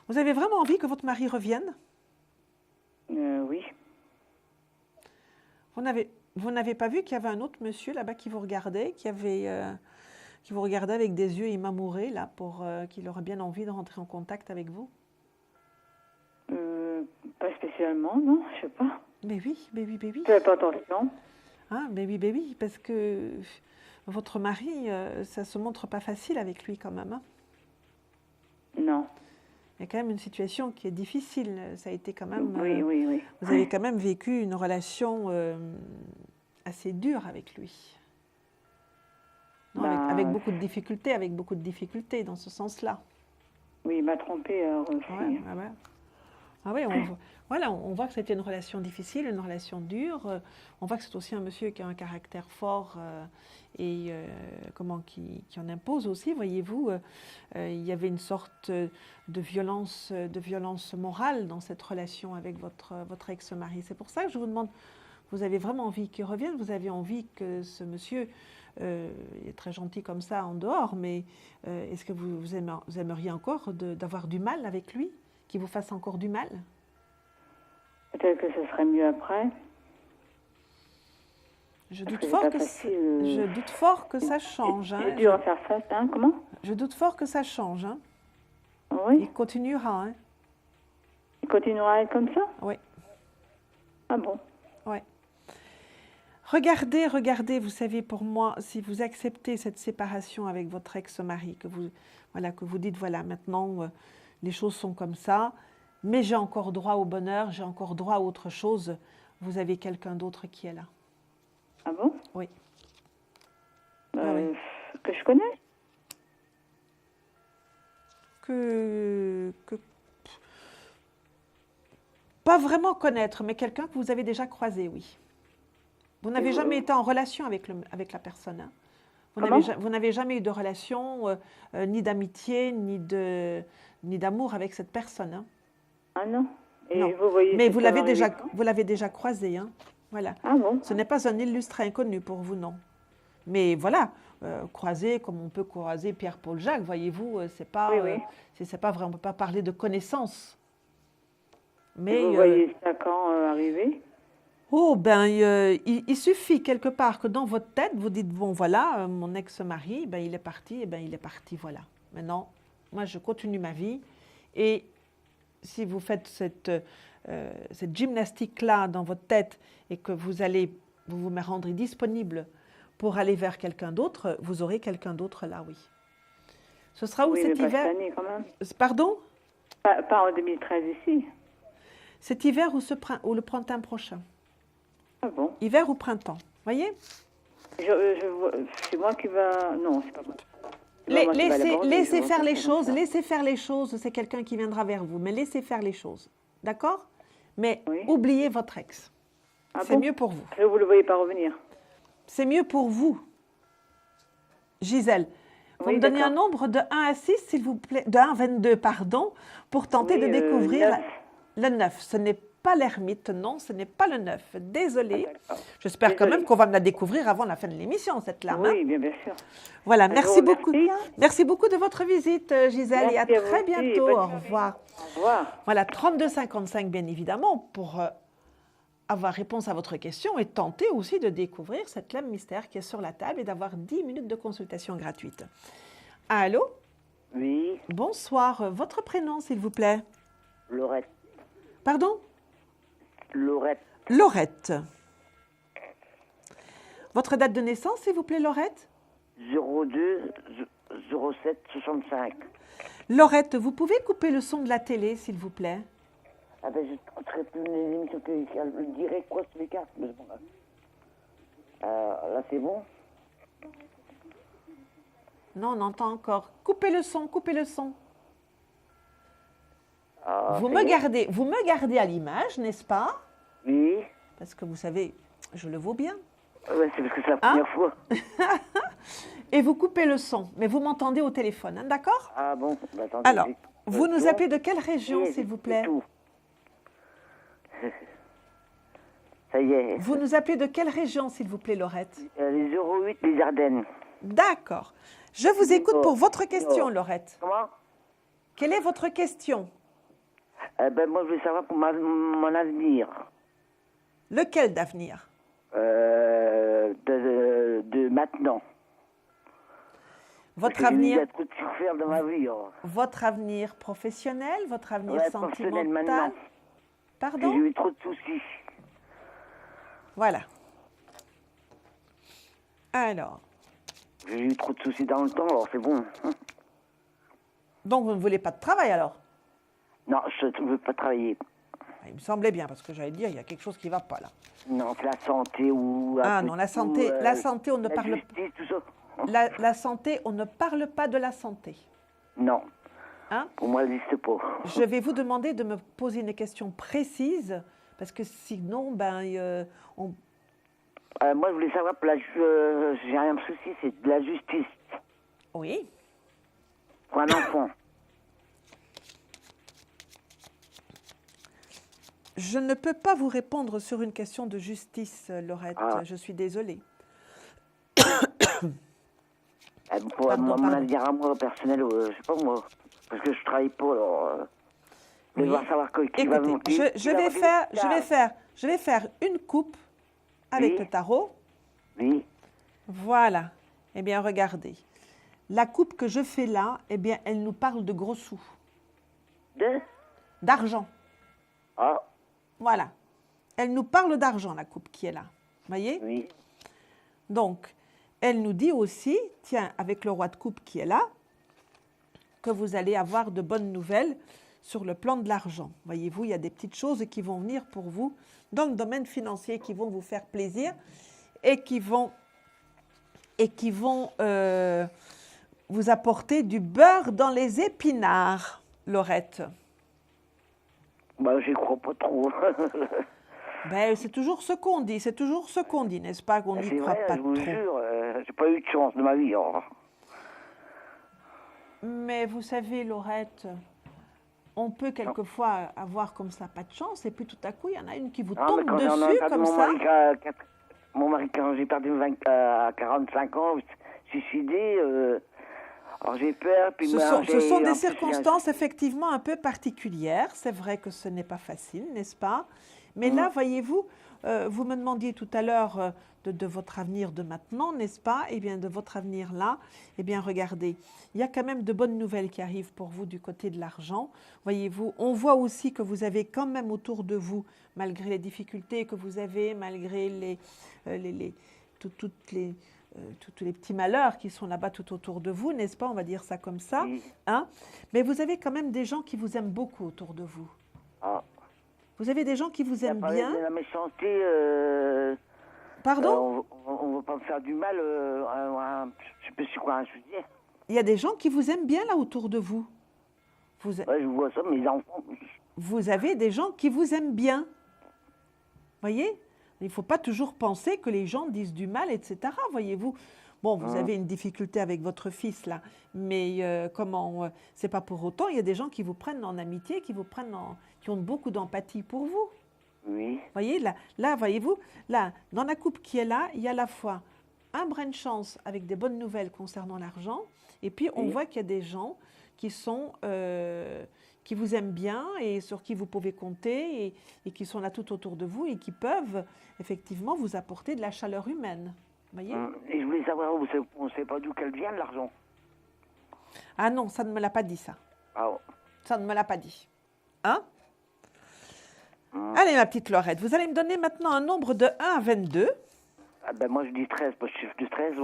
Vous avez vraiment envie que votre mari revienne? Oui. Vous n'avez pas vu qu'il y avait un autre monsieur là-bas qui vous regardait, qui vous regardait avec des yeux imamourés, là, pour qu'il aurait bien envie de rentrer en contact avec vous? Pas spécialement, non, je sais pas. Mais oui. J'avais pas attention. Ah, mais oui, parce que votre mari, ça se montre pas facile avec lui quand même. Hein? Non. Il y a quand même une situation qui est difficile. Ça a été quand même... Oui. Vous avez quand même vécu une relation assez dure avec lui. Non, avec beaucoup de difficultés dans ce sens-là. Oui, il m'a trompée aussi. Ah oui, on voit que c'était une relation difficile, une relation dure. On voit que c'est aussi un monsieur qui a un caractère fort et qui en impose aussi, voyez-vous. Il y avait une sorte de violence morale dans cette relation avec votre ex-mari. C'est pour ça que je vous demande, vous avez vraiment envie qu'il revienne? Vous avez envie que ce monsieur, il est très gentil comme ça en dehors, mais est-ce que vous aimeriez encore d'avoir du mal avec lui? Qu'il vous fasse encore du mal? Peut-être que ce serait mieux après. Je doute fort que ça change. Hein. C'est dur à faire face, hein, comment? Je doute fort que ça change. Hein. Oui. Il continuera. Hein. Il continuera à être comme ça? Oui. Ah bon? Oui. Regardez, vous savez, pour moi, si vous acceptez cette séparation avec votre ex-mari, que vous dites, voilà, maintenant, les choses sont comme ça, mais j'ai encore droit au bonheur, j'ai encore droit à autre chose, vous avez quelqu'un d'autre qui est là. Ah bon? Oui. Oui. Que je connais? Pas vraiment connaître, mais quelqu'un que vous avez déjà croisé, oui. Vous n'avez jamais été en relation avec la personne. Hein. Vous n'avez jamais eu de relation, ni d'amitié, ni d'amour avec cette personne. Hein. Ah non. Et non. Vous voyez, mais vous l'avez déjà croisé. Hein. Voilà. Ah bon? Ce n'est pas un illustre inconnu pour vous, non. Mais voilà, croiser comme on peut croiser Pierre-Paul Jacques, voyez-vous, c'est pas, c'est pas vrai, on ne peut pas parler de connaissance. Mais vous voyez ça quand arriver? Oh, ben, il suffit quelque part que dans votre tête, vous dites, bon, voilà, mon ex-mari, ben, il est parti, voilà. Maintenant, moi, je continue ma vie. Et si vous faites cette gymnastique-là dans votre tête et que vous me rendrez disponible pour aller vers quelqu'un d'autre, vous aurez quelqu'un d'autre là, oui. Ce sera où cet mais hiver? pas cette année, quand même. Pardon? Pas en 2013 ici. Cet hiver ou le printemps prochain? Ah bon? Hiver ou printemps, voyez? C'est moi qui va... Non, c'est pas moi. Laissez faire les choses, c'est quelqu'un qui viendra vers vous, mais laissez faire les choses, d'accord? Mais oubliez votre ex. Ah c'est mieux pour vous. Vous ne le voyez pas revenir? C'est mieux pour vous. Gisèle, vous me donnez un nombre de 1 à 6, s'il vous plaît, de 1 à 22, pardon, pour tenter de découvrir le 9. Ce n'est pas l'ermite, non, ce n'est pas le 9. Désolée. J'espère quand même qu'on va me la découvrir avant la fin de l'émission, cette larme. Oui, bien sûr. Voilà, merci beaucoup. Merci beaucoup de votre visite, Gisèle, et à très bientôt. Au revoir. Au revoir. Voilà, 3255, bien évidemment, pour avoir réponse à votre question et tenter aussi de découvrir cette lame mystère qui est sur la table et d'avoir 10 minutes de consultation gratuite. Allô? Oui. Bonsoir. Votre prénom, s'il vous plaît? Laurette. Pardon? Laurette. Laurette. Votre date de naissance, s'il vous plaît, Laurette? 02 07 65. Laurette, vous pouvez couper le son de la télé, s'il vous plaît? Ah ben, je traite une émission direct, quoi, sur les cartes. Là, c'est bon? Non, on entend encore. Coupez le son, coupez le son. Vous me gardez à l'image, n'est-ce pas? Oui. Parce que vous savez, je le vaux bien. Ouais, c'est parce que c'est la première fois. Et vous coupez le son, mais vous m'entendez au téléphone, hein, d'accord? Ah bon, attendez. Alors, vous nous appelez de quelle région, s'il vous plaît? Tout. Ça y est. Vous nous appelez de quelle région, s'il vous plaît, Laurette? Les 08, les Ardennes. D'accord. Je vous écoute pour votre question, Laurette. Comment? Quelle est votre question? Ben, moi, je veux savoir pour mon avenir. Lequel d'avenir? De maintenant. Votre avenir? Il y a trop de souffrir dans ma vie. Votre avenir professionnel, votre avenir sentimental? Maintenant. Pardon? J'ai eu trop de soucis. Voilà. Alors. J'ai eu trop de soucis dans le temps, alors c'est bon. Donc, vous ne voulez pas de travail, alors? Non, je ne veux pas travailler. Il me semblait bien, parce que j'allais dire, il y a quelque chose qui ne va pas, là. Non, c'est la santé ou... Ah non, la santé, on ne parle pas... La santé, on ne parle pas de la santé. Non. Hein? Pour moi, elle n'existe pas. Je vais vous demander de me poser une question précise, parce que sinon, moi, je voulais savoir, j'ai un souci, c'est de la justice. Oui. Pour un enfant. Je ne peux pas vous répondre sur une question de justice, Laurette. Ah. Je suis désolée. Pour mon avenir à moi, personnel, je sais pas moi, parce que je travaille pas, alors... Je vais savoir qui va monter. Je vais faire une coupe avec le tarot. Oui. Voilà. Eh bien, regardez. La coupe que je fais là, eh bien, elle nous parle de gros sous. D'argent. Ah. Voilà. Elle nous parle d'argent, la coupe qui est là. Voyez? Oui. Donc, elle nous dit aussi, tiens, avec le roi de coupe qui est là, que vous allez avoir de bonnes nouvelles sur le plan de l'argent. Voyez-vous, il y a des petites choses qui vont venir pour vous dans le domaine financier qui vont vous faire plaisir et qui vont vous apporter du beurre dans les épinards, Laurette. Ben, j'y crois pas trop. Ben, c'est toujours ce qu'on dit, n'est-ce pas, qu'on n'y croit pas trop. Je vous jure, j'ai pas eu de chance de ma vie. Hein. Mais vous savez, Laurette, on peut quelquefois avoir comme ça pas de chance, et puis tout à coup, il y en a une qui vous tombe dessus comme ça. Mon mari, quand j'ai perdu à 45 ans, suicidé, alors j'ai peur. Puis ce sont des circonstances effectivement un peu particulières. C'est vrai que ce n'est pas facile, n'est-ce pas? Mais là, voyez-vous, vous me demandiez tout à l'heure de votre avenir de maintenant, n'est-ce pas? Eh bien, de votre avenir là, eh bien, regardez, il y a quand même de bonnes nouvelles qui arrivent pour vous du côté de l'argent. Voyez-vous, on voit aussi que vous avez quand même autour de vous, malgré les difficultés que vous avez, malgré tous les petits malheurs qui sont là-bas tout autour de vous, n'est-ce pas? On va dire ça comme ça. Hein? Mais vous avez quand même des gens qui vous aiment beaucoup autour de vous. Ah. Vous avez des gens qui vous aiment bien. De la méchanceté. Pardon? On ne va pas me faire du mal. Je sais pas si quoi je veux dire. Il y a des gens qui vous aiment bien là autour de vous. Ouais, je vois ça, mes enfants. Vous avez des gens qui vous aiment bien. Voyez? Il ne faut pas toujours penser que les gens disent du mal, etc. Voyez-vous? Bon, vous avez une difficulté avec votre fils là, mais c'est pas pour autant. Il y a des gens qui vous prennent en amitié, qui ont beaucoup d'empathie pour vous. Oui. Voyez, là, voyez-vous, là, dans la coupe qui est là, il y a à la fois un brin de chance avec des bonnes nouvelles concernant l'argent, et puis on voit qu'il y a des gens qui vous aiment bien et sur qui vous pouvez compter et qui sont là tout autour de vous et qui peuvent effectivement vous apporter de la chaleur humaine. Voyez? Et je voulais savoir, on ne sait pas d'où qu'elle vient, l'argent. Ah non, ça ne me l'a pas dit, ça. Ah ouais. Ça ne me l'a pas dit. Hein? Allez, ma petite Laurette, vous allez me donner maintenant un nombre de 1 à 22. Ah ben moi, je dis 13, parce que je suis du 13,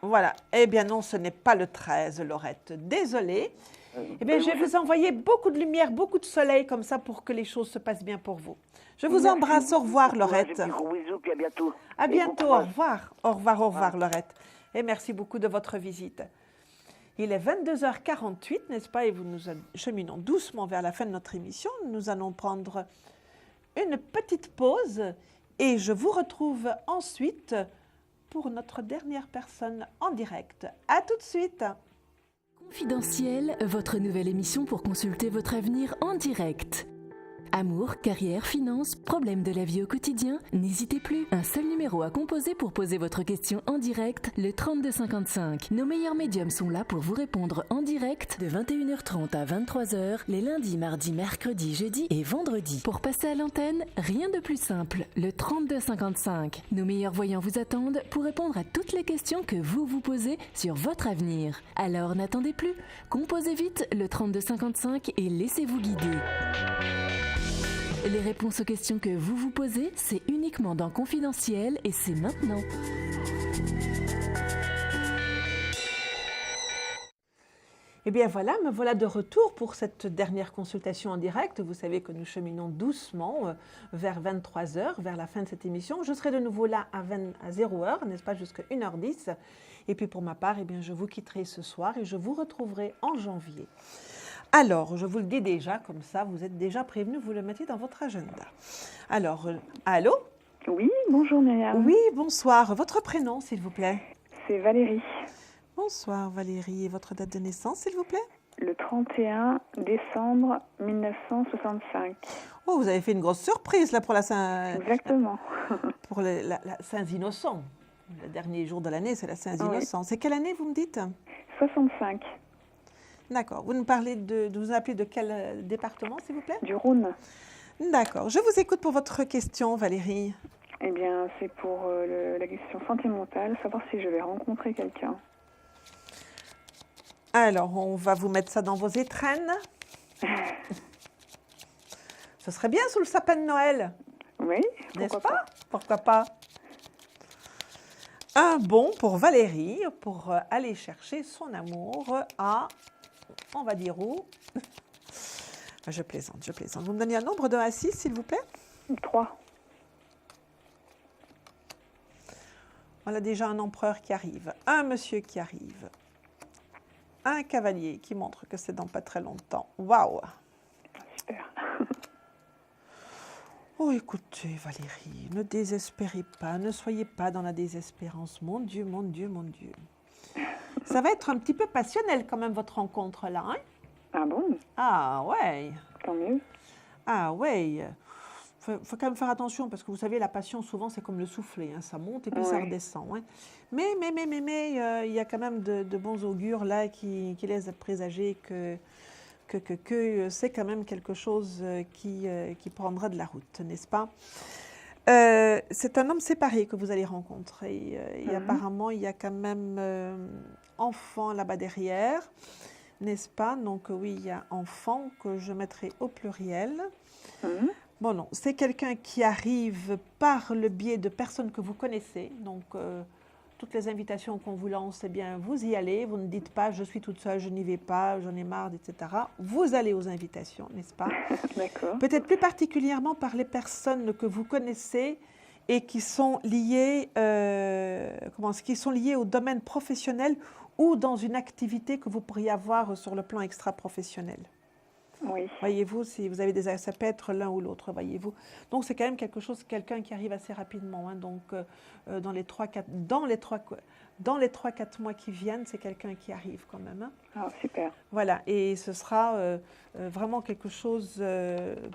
Voilà. Eh bien non, ce n'est pas le 13, Laurette. Désolée. Eh bien, je vais vous envoyer beaucoup de lumière, beaucoup de soleil, comme ça, pour que les choses se passent bien pour vous. Je vous embrasse. Au revoir, Laurette. Gros bisous, puis à bientôt. À bientôt. Au revoir. Au revoir, Laurette. Et merci beaucoup de votre visite. Il est 22h48, n'est-ce pas? Et nous cheminons doucement vers la fin de notre émission. Nous allons prendre une petite pause et je vous retrouve ensuite pour notre dernière personne en direct. À tout de suite. Confidentiel, votre nouvelle émission pour consulter votre avenir en direct. Amour, carrière, finances, problèmes de la vie au quotidien, n'hésitez plus. Un seul numéro à composer pour poser votre question en direct, le 3255. Nos meilleurs médiums sont là pour vous répondre en direct de 21h30 à 23h, les lundis, mardis, mercredis, jeudis et vendredis. Pour passer à l'antenne, rien de plus simple, le 3255. Nos meilleurs voyants vous attendent pour répondre à toutes les questions que vous vous posez sur votre avenir. Alors n'attendez plus, composez vite le 3255 et laissez-vous guider. Les réponses aux questions que vous vous posez, c'est uniquement dans Confidentiel et c'est maintenant. Eh bien voilà, me voilà de retour pour cette dernière consultation en direct. Vous savez que nous cheminons doucement vers 23h, vers la fin de cette émission. Je serai de nouveau là à 0h, n'est-ce pas, jusqu'à 1h10. Et puis pour ma part, eh bien, je vous quitterai ce soir et je vous retrouverai en janvier. Alors, je vous le dis déjà, comme ça, vous êtes déjà prévenus, vous le mettez dans votre agenda. Alors, allô? Oui, bonjour Myriam. Oui, bonsoir. Votre prénom, s'il vous plaît? C'est Valérie. Bonsoir Valérie. Et votre date de naissance, s'il vous plaît? Le 31 décembre 1965. Oh, vous avez fait une grosse surprise là pour la Saint... Exactement. Pour la Saint-Innocent. Le dernier jour de l'année, c'est la Saint-Innocent. Oui. C'est quelle année, vous me dites? 65. D'accord. Vous nous parlez vous appelez de quel département, s'il vous plaît? Du Rhône. D'accord. Je vous écoute pour votre question, Valérie. Eh bien, c'est pour la question sentimentale, savoir si je vais rencontrer quelqu'un. Alors, on va vous mettre ça dans vos étrennes. Ce serait bien sous le sapin de Noël. Oui, n'est-ce pas? Pourquoi pas? Un bon pour Valérie, pour aller chercher son amour à, on va dire où? Je plaisante, je plaisante. Vous me donnez un nombre de 1 à 6, s'il vous plaît? 3. On a déjà un empereur qui arrive, un monsieur qui arrive, un cavalier qui montre que c'est dans pas très longtemps. Waouh! Super. Oh, écoutez, Valérie, ne désespérez pas, ne soyez pas dans la désespérance. Mon Dieu, mon Dieu, mon Dieu. Ça va être un petit peu passionnel quand même, votre rencontre là, hein? Ah bon? Ah, ouais. Tant mieux. Ah, ouais. Faut quand même faire attention, parce que vous savez, la passion, souvent, c'est comme le soufflet, hein, ça monte et puis ça redescend. Hein. Mais, il y a quand même de bons augures là qui laissent présager que c'est quand même quelque chose qui prendra de la route, n'est-ce pas? C'est un homme séparé que vous allez rencontrer. Et apparemment, il y a quand même enfant là-bas derrière, n'est-ce pas? Donc oui, il y a enfant que je mettrai au pluriel. Bon, non, c'est quelqu'un qui arrive par le biais de personnes que vous connaissez. Donc, toutes les invitations qu'on vous lance, eh bien, vous y allez. Vous ne dites pas « je suis toute seule, je n'y vais pas, j'en ai marre », etc. Vous allez aux invitations, n'est-ce pas? D'accord. Peut-être plus particulièrement par les personnes que vous connaissez et qui sont liées, qui sont liées au domaine professionnel ou dans une activité que vous pourriez avoir sur le plan extra-professionnel. Oui. Voyez-vous, si vous avez ça peut être l'un ou l'autre, voyez-vous. Donc, c'est quand même quelqu'un qui arrive assez rapidement. Hein. Donc, dans les 3-4 mois qui viennent, c'est quelqu'un qui arrive quand même. Hein. Ah, super. Voilà, et ce sera vraiment quelque chose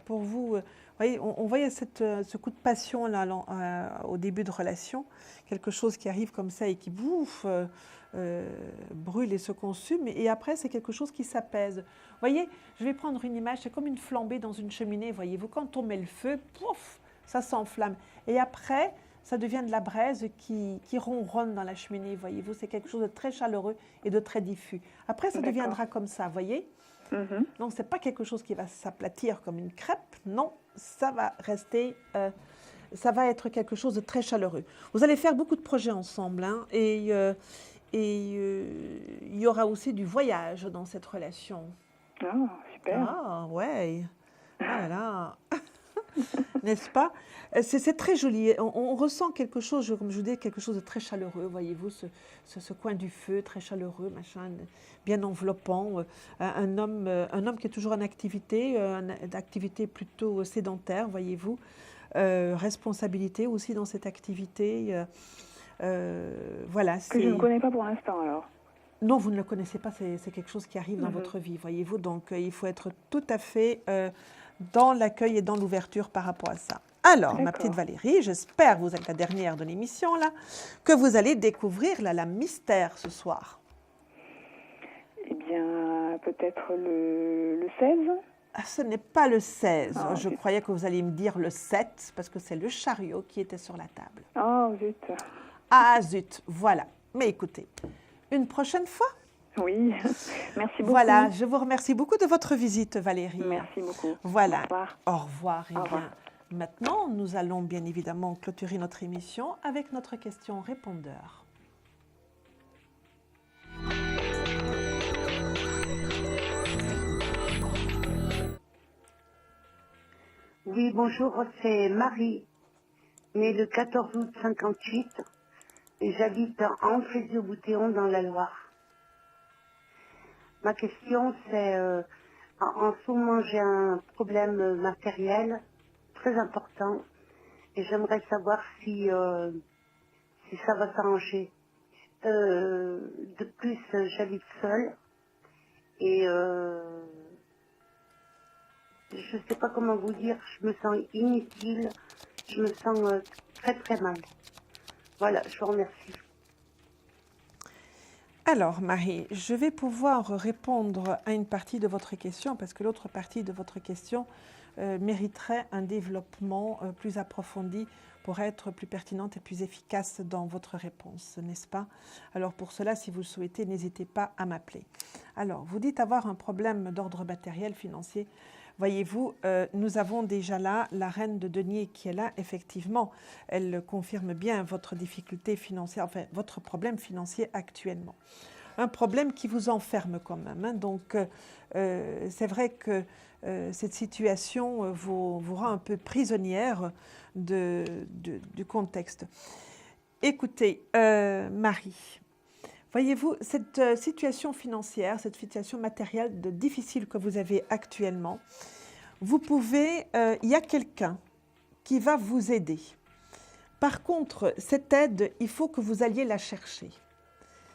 pour vous. Voyez, on voyait ce coup de passion là, au début de relation, quelque chose qui arrive comme ça et qui bouffe, brûle et se consume, et après c'est quelque chose qui s'apaise. Voyez, je vais prendre une image, c'est comme une flambée dans une cheminée, voyez-vous, quand on met le feu, pouf, ça s'enflamme, et après ça devient de la braise qui ronronne dans la cheminée, voyez-vous, c'est quelque chose de très chaleureux et de très diffus. Après ça deviendra comme ça, voyez. Donc c'est pas quelque chose qui va s'aplatir comme une crêpe, non, ça va rester... ça va être quelque chose de très chaleureux. Vous allez faire beaucoup de projets ensemble, hein, et il y aura aussi du voyage dans cette relation. Ah, super. Ah, ouais. Voilà. N'est-ce pas? C'est très joli. On ressent quelque chose, comme je vous dis, quelque chose de très chaleureux, voyez-vous, ce coin du feu, très chaleureux, machin, bien enveloppant. Un homme qui est toujours en activité, d'activité plutôt sédentaire, voyez-vous. Responsabilité aussi dans cette activité. Voilà. Que je ne connais pas pour l'instant, alors. Non, vous ne le connaissez pas, c'est quelque chose qui arrive dans votre vie, voyez-vous. Donc, il faut être tout à fait dans l'accueil et dans l'ouverture par rapport à ça. Alors, ma petite Valérie, j'espère que vous êtes la dernière de l'émission, là, que vous allez découvrir la mystère ce soir. Eh bien, peut-être le 16 ? Ah, ce n'est pas le 16. Ah, je croyais que vous alliez me dire le 7, parce que c'est le chariot qui était sur la table. Oh, zut. Ah, zut, voilà. Mais écoutez, une prochaine fois. Oui, merci beaucoup. Voilà, je vous remercie beaucoup de votre visite, Valérie. Merci beaucoup. Voilà. Au revoir. Au revoir. Au revoir. Maintenant, nous allons bien évidemment clôturer notre émission avec notre question-répondeur. Oui, bonjour, c'est Marie, née le 14 août 58, et j'habite en Flézieux-Boutéon dans la Loire. Ma question, c'est, en ce moment, j'ai un problème matériel très important, et j'aimerais savoir si ça va s'arranger. De plus, j'habite seule, et je ne sais pas comment vous dire, je me sens inutile, je me sens très très mal. Voilà, je vous remercie. Alors, Marie, je vais pouvoir répondre à une partie de votre question parce que l'autre partie de votre question mériterait un développement plus approfondi pour être plus pertinente et plus efficace dans votre réponse, n'est-ce pas? Alors, pour cela, si vous le souhaitez, n'hésitez pas à m'appeler. Alors, vous dites avoir un problème d'ordre matériel, financier. Voyez-vous, nous avons déjà là la reine de denier qui est là, effectivement. Elle confirme bien votre difficulté financière, enfin, votre problème financier actuellement. Un problème qui vous enferme quand même. Hein. Donc, c'est vrai que cette situation vous rend un peu prisonnière du contexte. Écoutez, Marie, voyez-vous, cette situation financière, cette situation matérielle difficile que vous avez actuellement, vous pouvez, il y a quelqu'un qui va vous aider. Par contre, cette aide, il faut que vous alliez la chercher.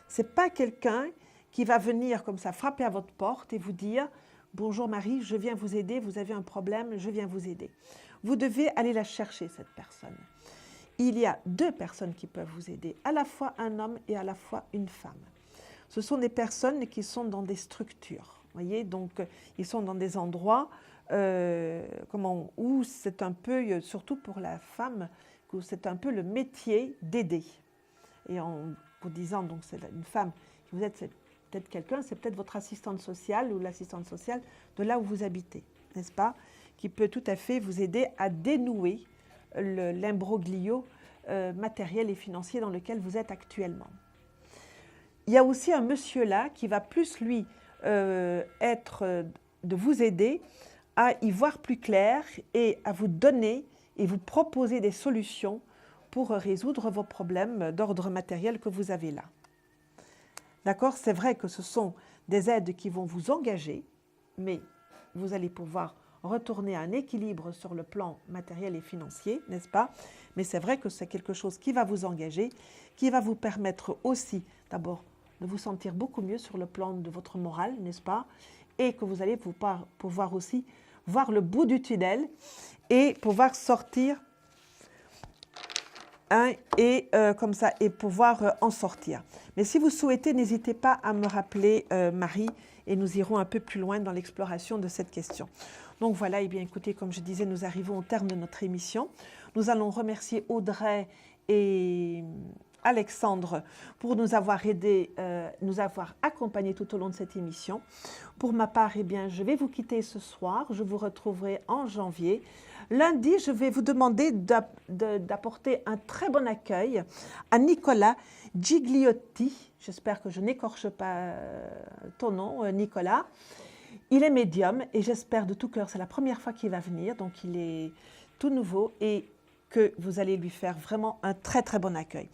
Ce n'est pas quelqu'un qui va venir comme ça frapper à votre porte et vous dire « Bonjour Marie, je viens vous aider, vous avez un problème, je viens vous aider ». Vous devez aller la chercher, cette personne. Il y a 2 personnes qui peuvent vous aider, à la fois un homme et à la fois une femme. Ce sont des personnes qui sont dans des structures, voyez, donc ils sont dans des endroits où c'est un peu, surtout pour la femme, où c'est un peu le métier d'aider. Et en vous disant, donc c'est une femme, vous êtes peut-être quelqu'un, c'est peut-être votre assistante sociale ou l'assistante sociale de là où vous habitez, n'est-ce pas, qui peut tout à fait vous aider à dénouer l'imbroglio matériel et financier dans lequel vous êtes actuellement. Il y a aussi un monsieur là qui va plus, lui, être de vous aider à y voir plus clair et à vous donner et vous proposer des solutions pour résoudre vos problèmes d'ordre matériel que vous avez là. D'accord? C'est vrai que ce sont des aides qui vont vous engager, mais vous allez pouvoir retourner à un équilibre sur le plan matériel et financier, n'est-ce pas? Mais c'est vrai que c'est quelque chose qui va vous engager, qui va vous permettre aussi, d'abord, de vous sentir beaucoup mieux sur le plan de votre morale, n'est-ce pas? Et que vous allez pouvoir aussi voir le bout du tunnel et pouvoir sortir comme ça, et pouvoir en sortir. Mais si vous souhaitez, n'hésitez pas à me rappeler, Marie, et nous irons un peu plus loin dans l'exploration de cette question. Donc voilà, et bien écoutez, comme je disais, nous arrivons au terme de notre émission. Nous allons remercier Audrey et Alexandre pour nous avoir aidés, nous avoir accompagnés tout au long de cette émission. Pour ma part, eh bien, je vais vous quitter ce soir. Je vous retrouverai en janvier. Lundi, je vais vous demander d'apporter un très bon accueil à Nicolas Gigliotti. J'espère que je n'écorche pas ton nom, Nicolas. Il est médium et j'espère de tout cœur, c'est la première fois qu'il va venir, donc il est tout nouveau et que vous allez lui faire vraiment un très très bon accueil.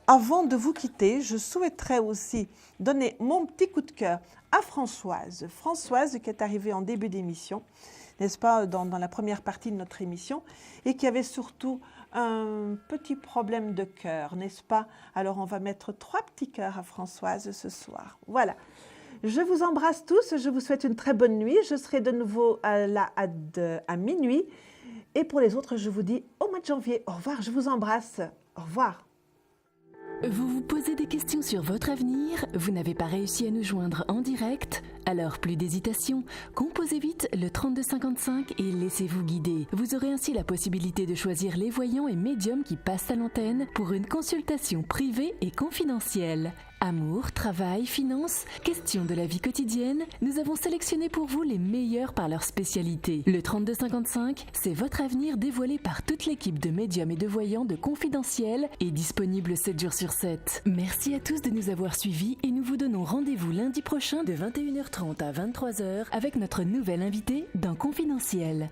Avant de vous quitter, je souhaiterais aussi donner mon petit coup de cœur à Françoise. Françoise qui est arrivée en début d'émission, n'est-ce pas, dans la première partie de notre émission, et qui avait surtout un petit problème de cœur, n'est-ce pas? Alors on va mettre 3 petits cœurs à Françoise ce soir. Voilà. Je vous embrasse tous, je vous souhaite une très bonne nuit. Je serai de nouveau là à minuit. Et pour les autres, je vous dis au mois de janvier. Au revoir, je vous embrasse. Au revoir. Vous vous posez des questions sur votre avenir? Vous n'avez pas réussi à nous joindre en direct? Alors plus d'hésitation, composez vite le 3255 et laissez-vous guider. Vous aurez ainsi la possibilité de choisir les voyants et médiums qui passent à l'antenne pour une consultation privée et confidentielle. Amour, travail, finances, questions de la vie quotidienne, nous avons sélectionné pour vous les meilleurs par leur spécialité. Le 3255, c'est votre avenir dévoilé par toute l'équipe de médiums et de voyants de Confidentiel et disponible 7 jours sur 7. Merci à tous de nous avoir suivis et nous vous donnons rendez-vous lundi prochain de 21h30 à 23h avec notre nouvel invité dans Confidentiel.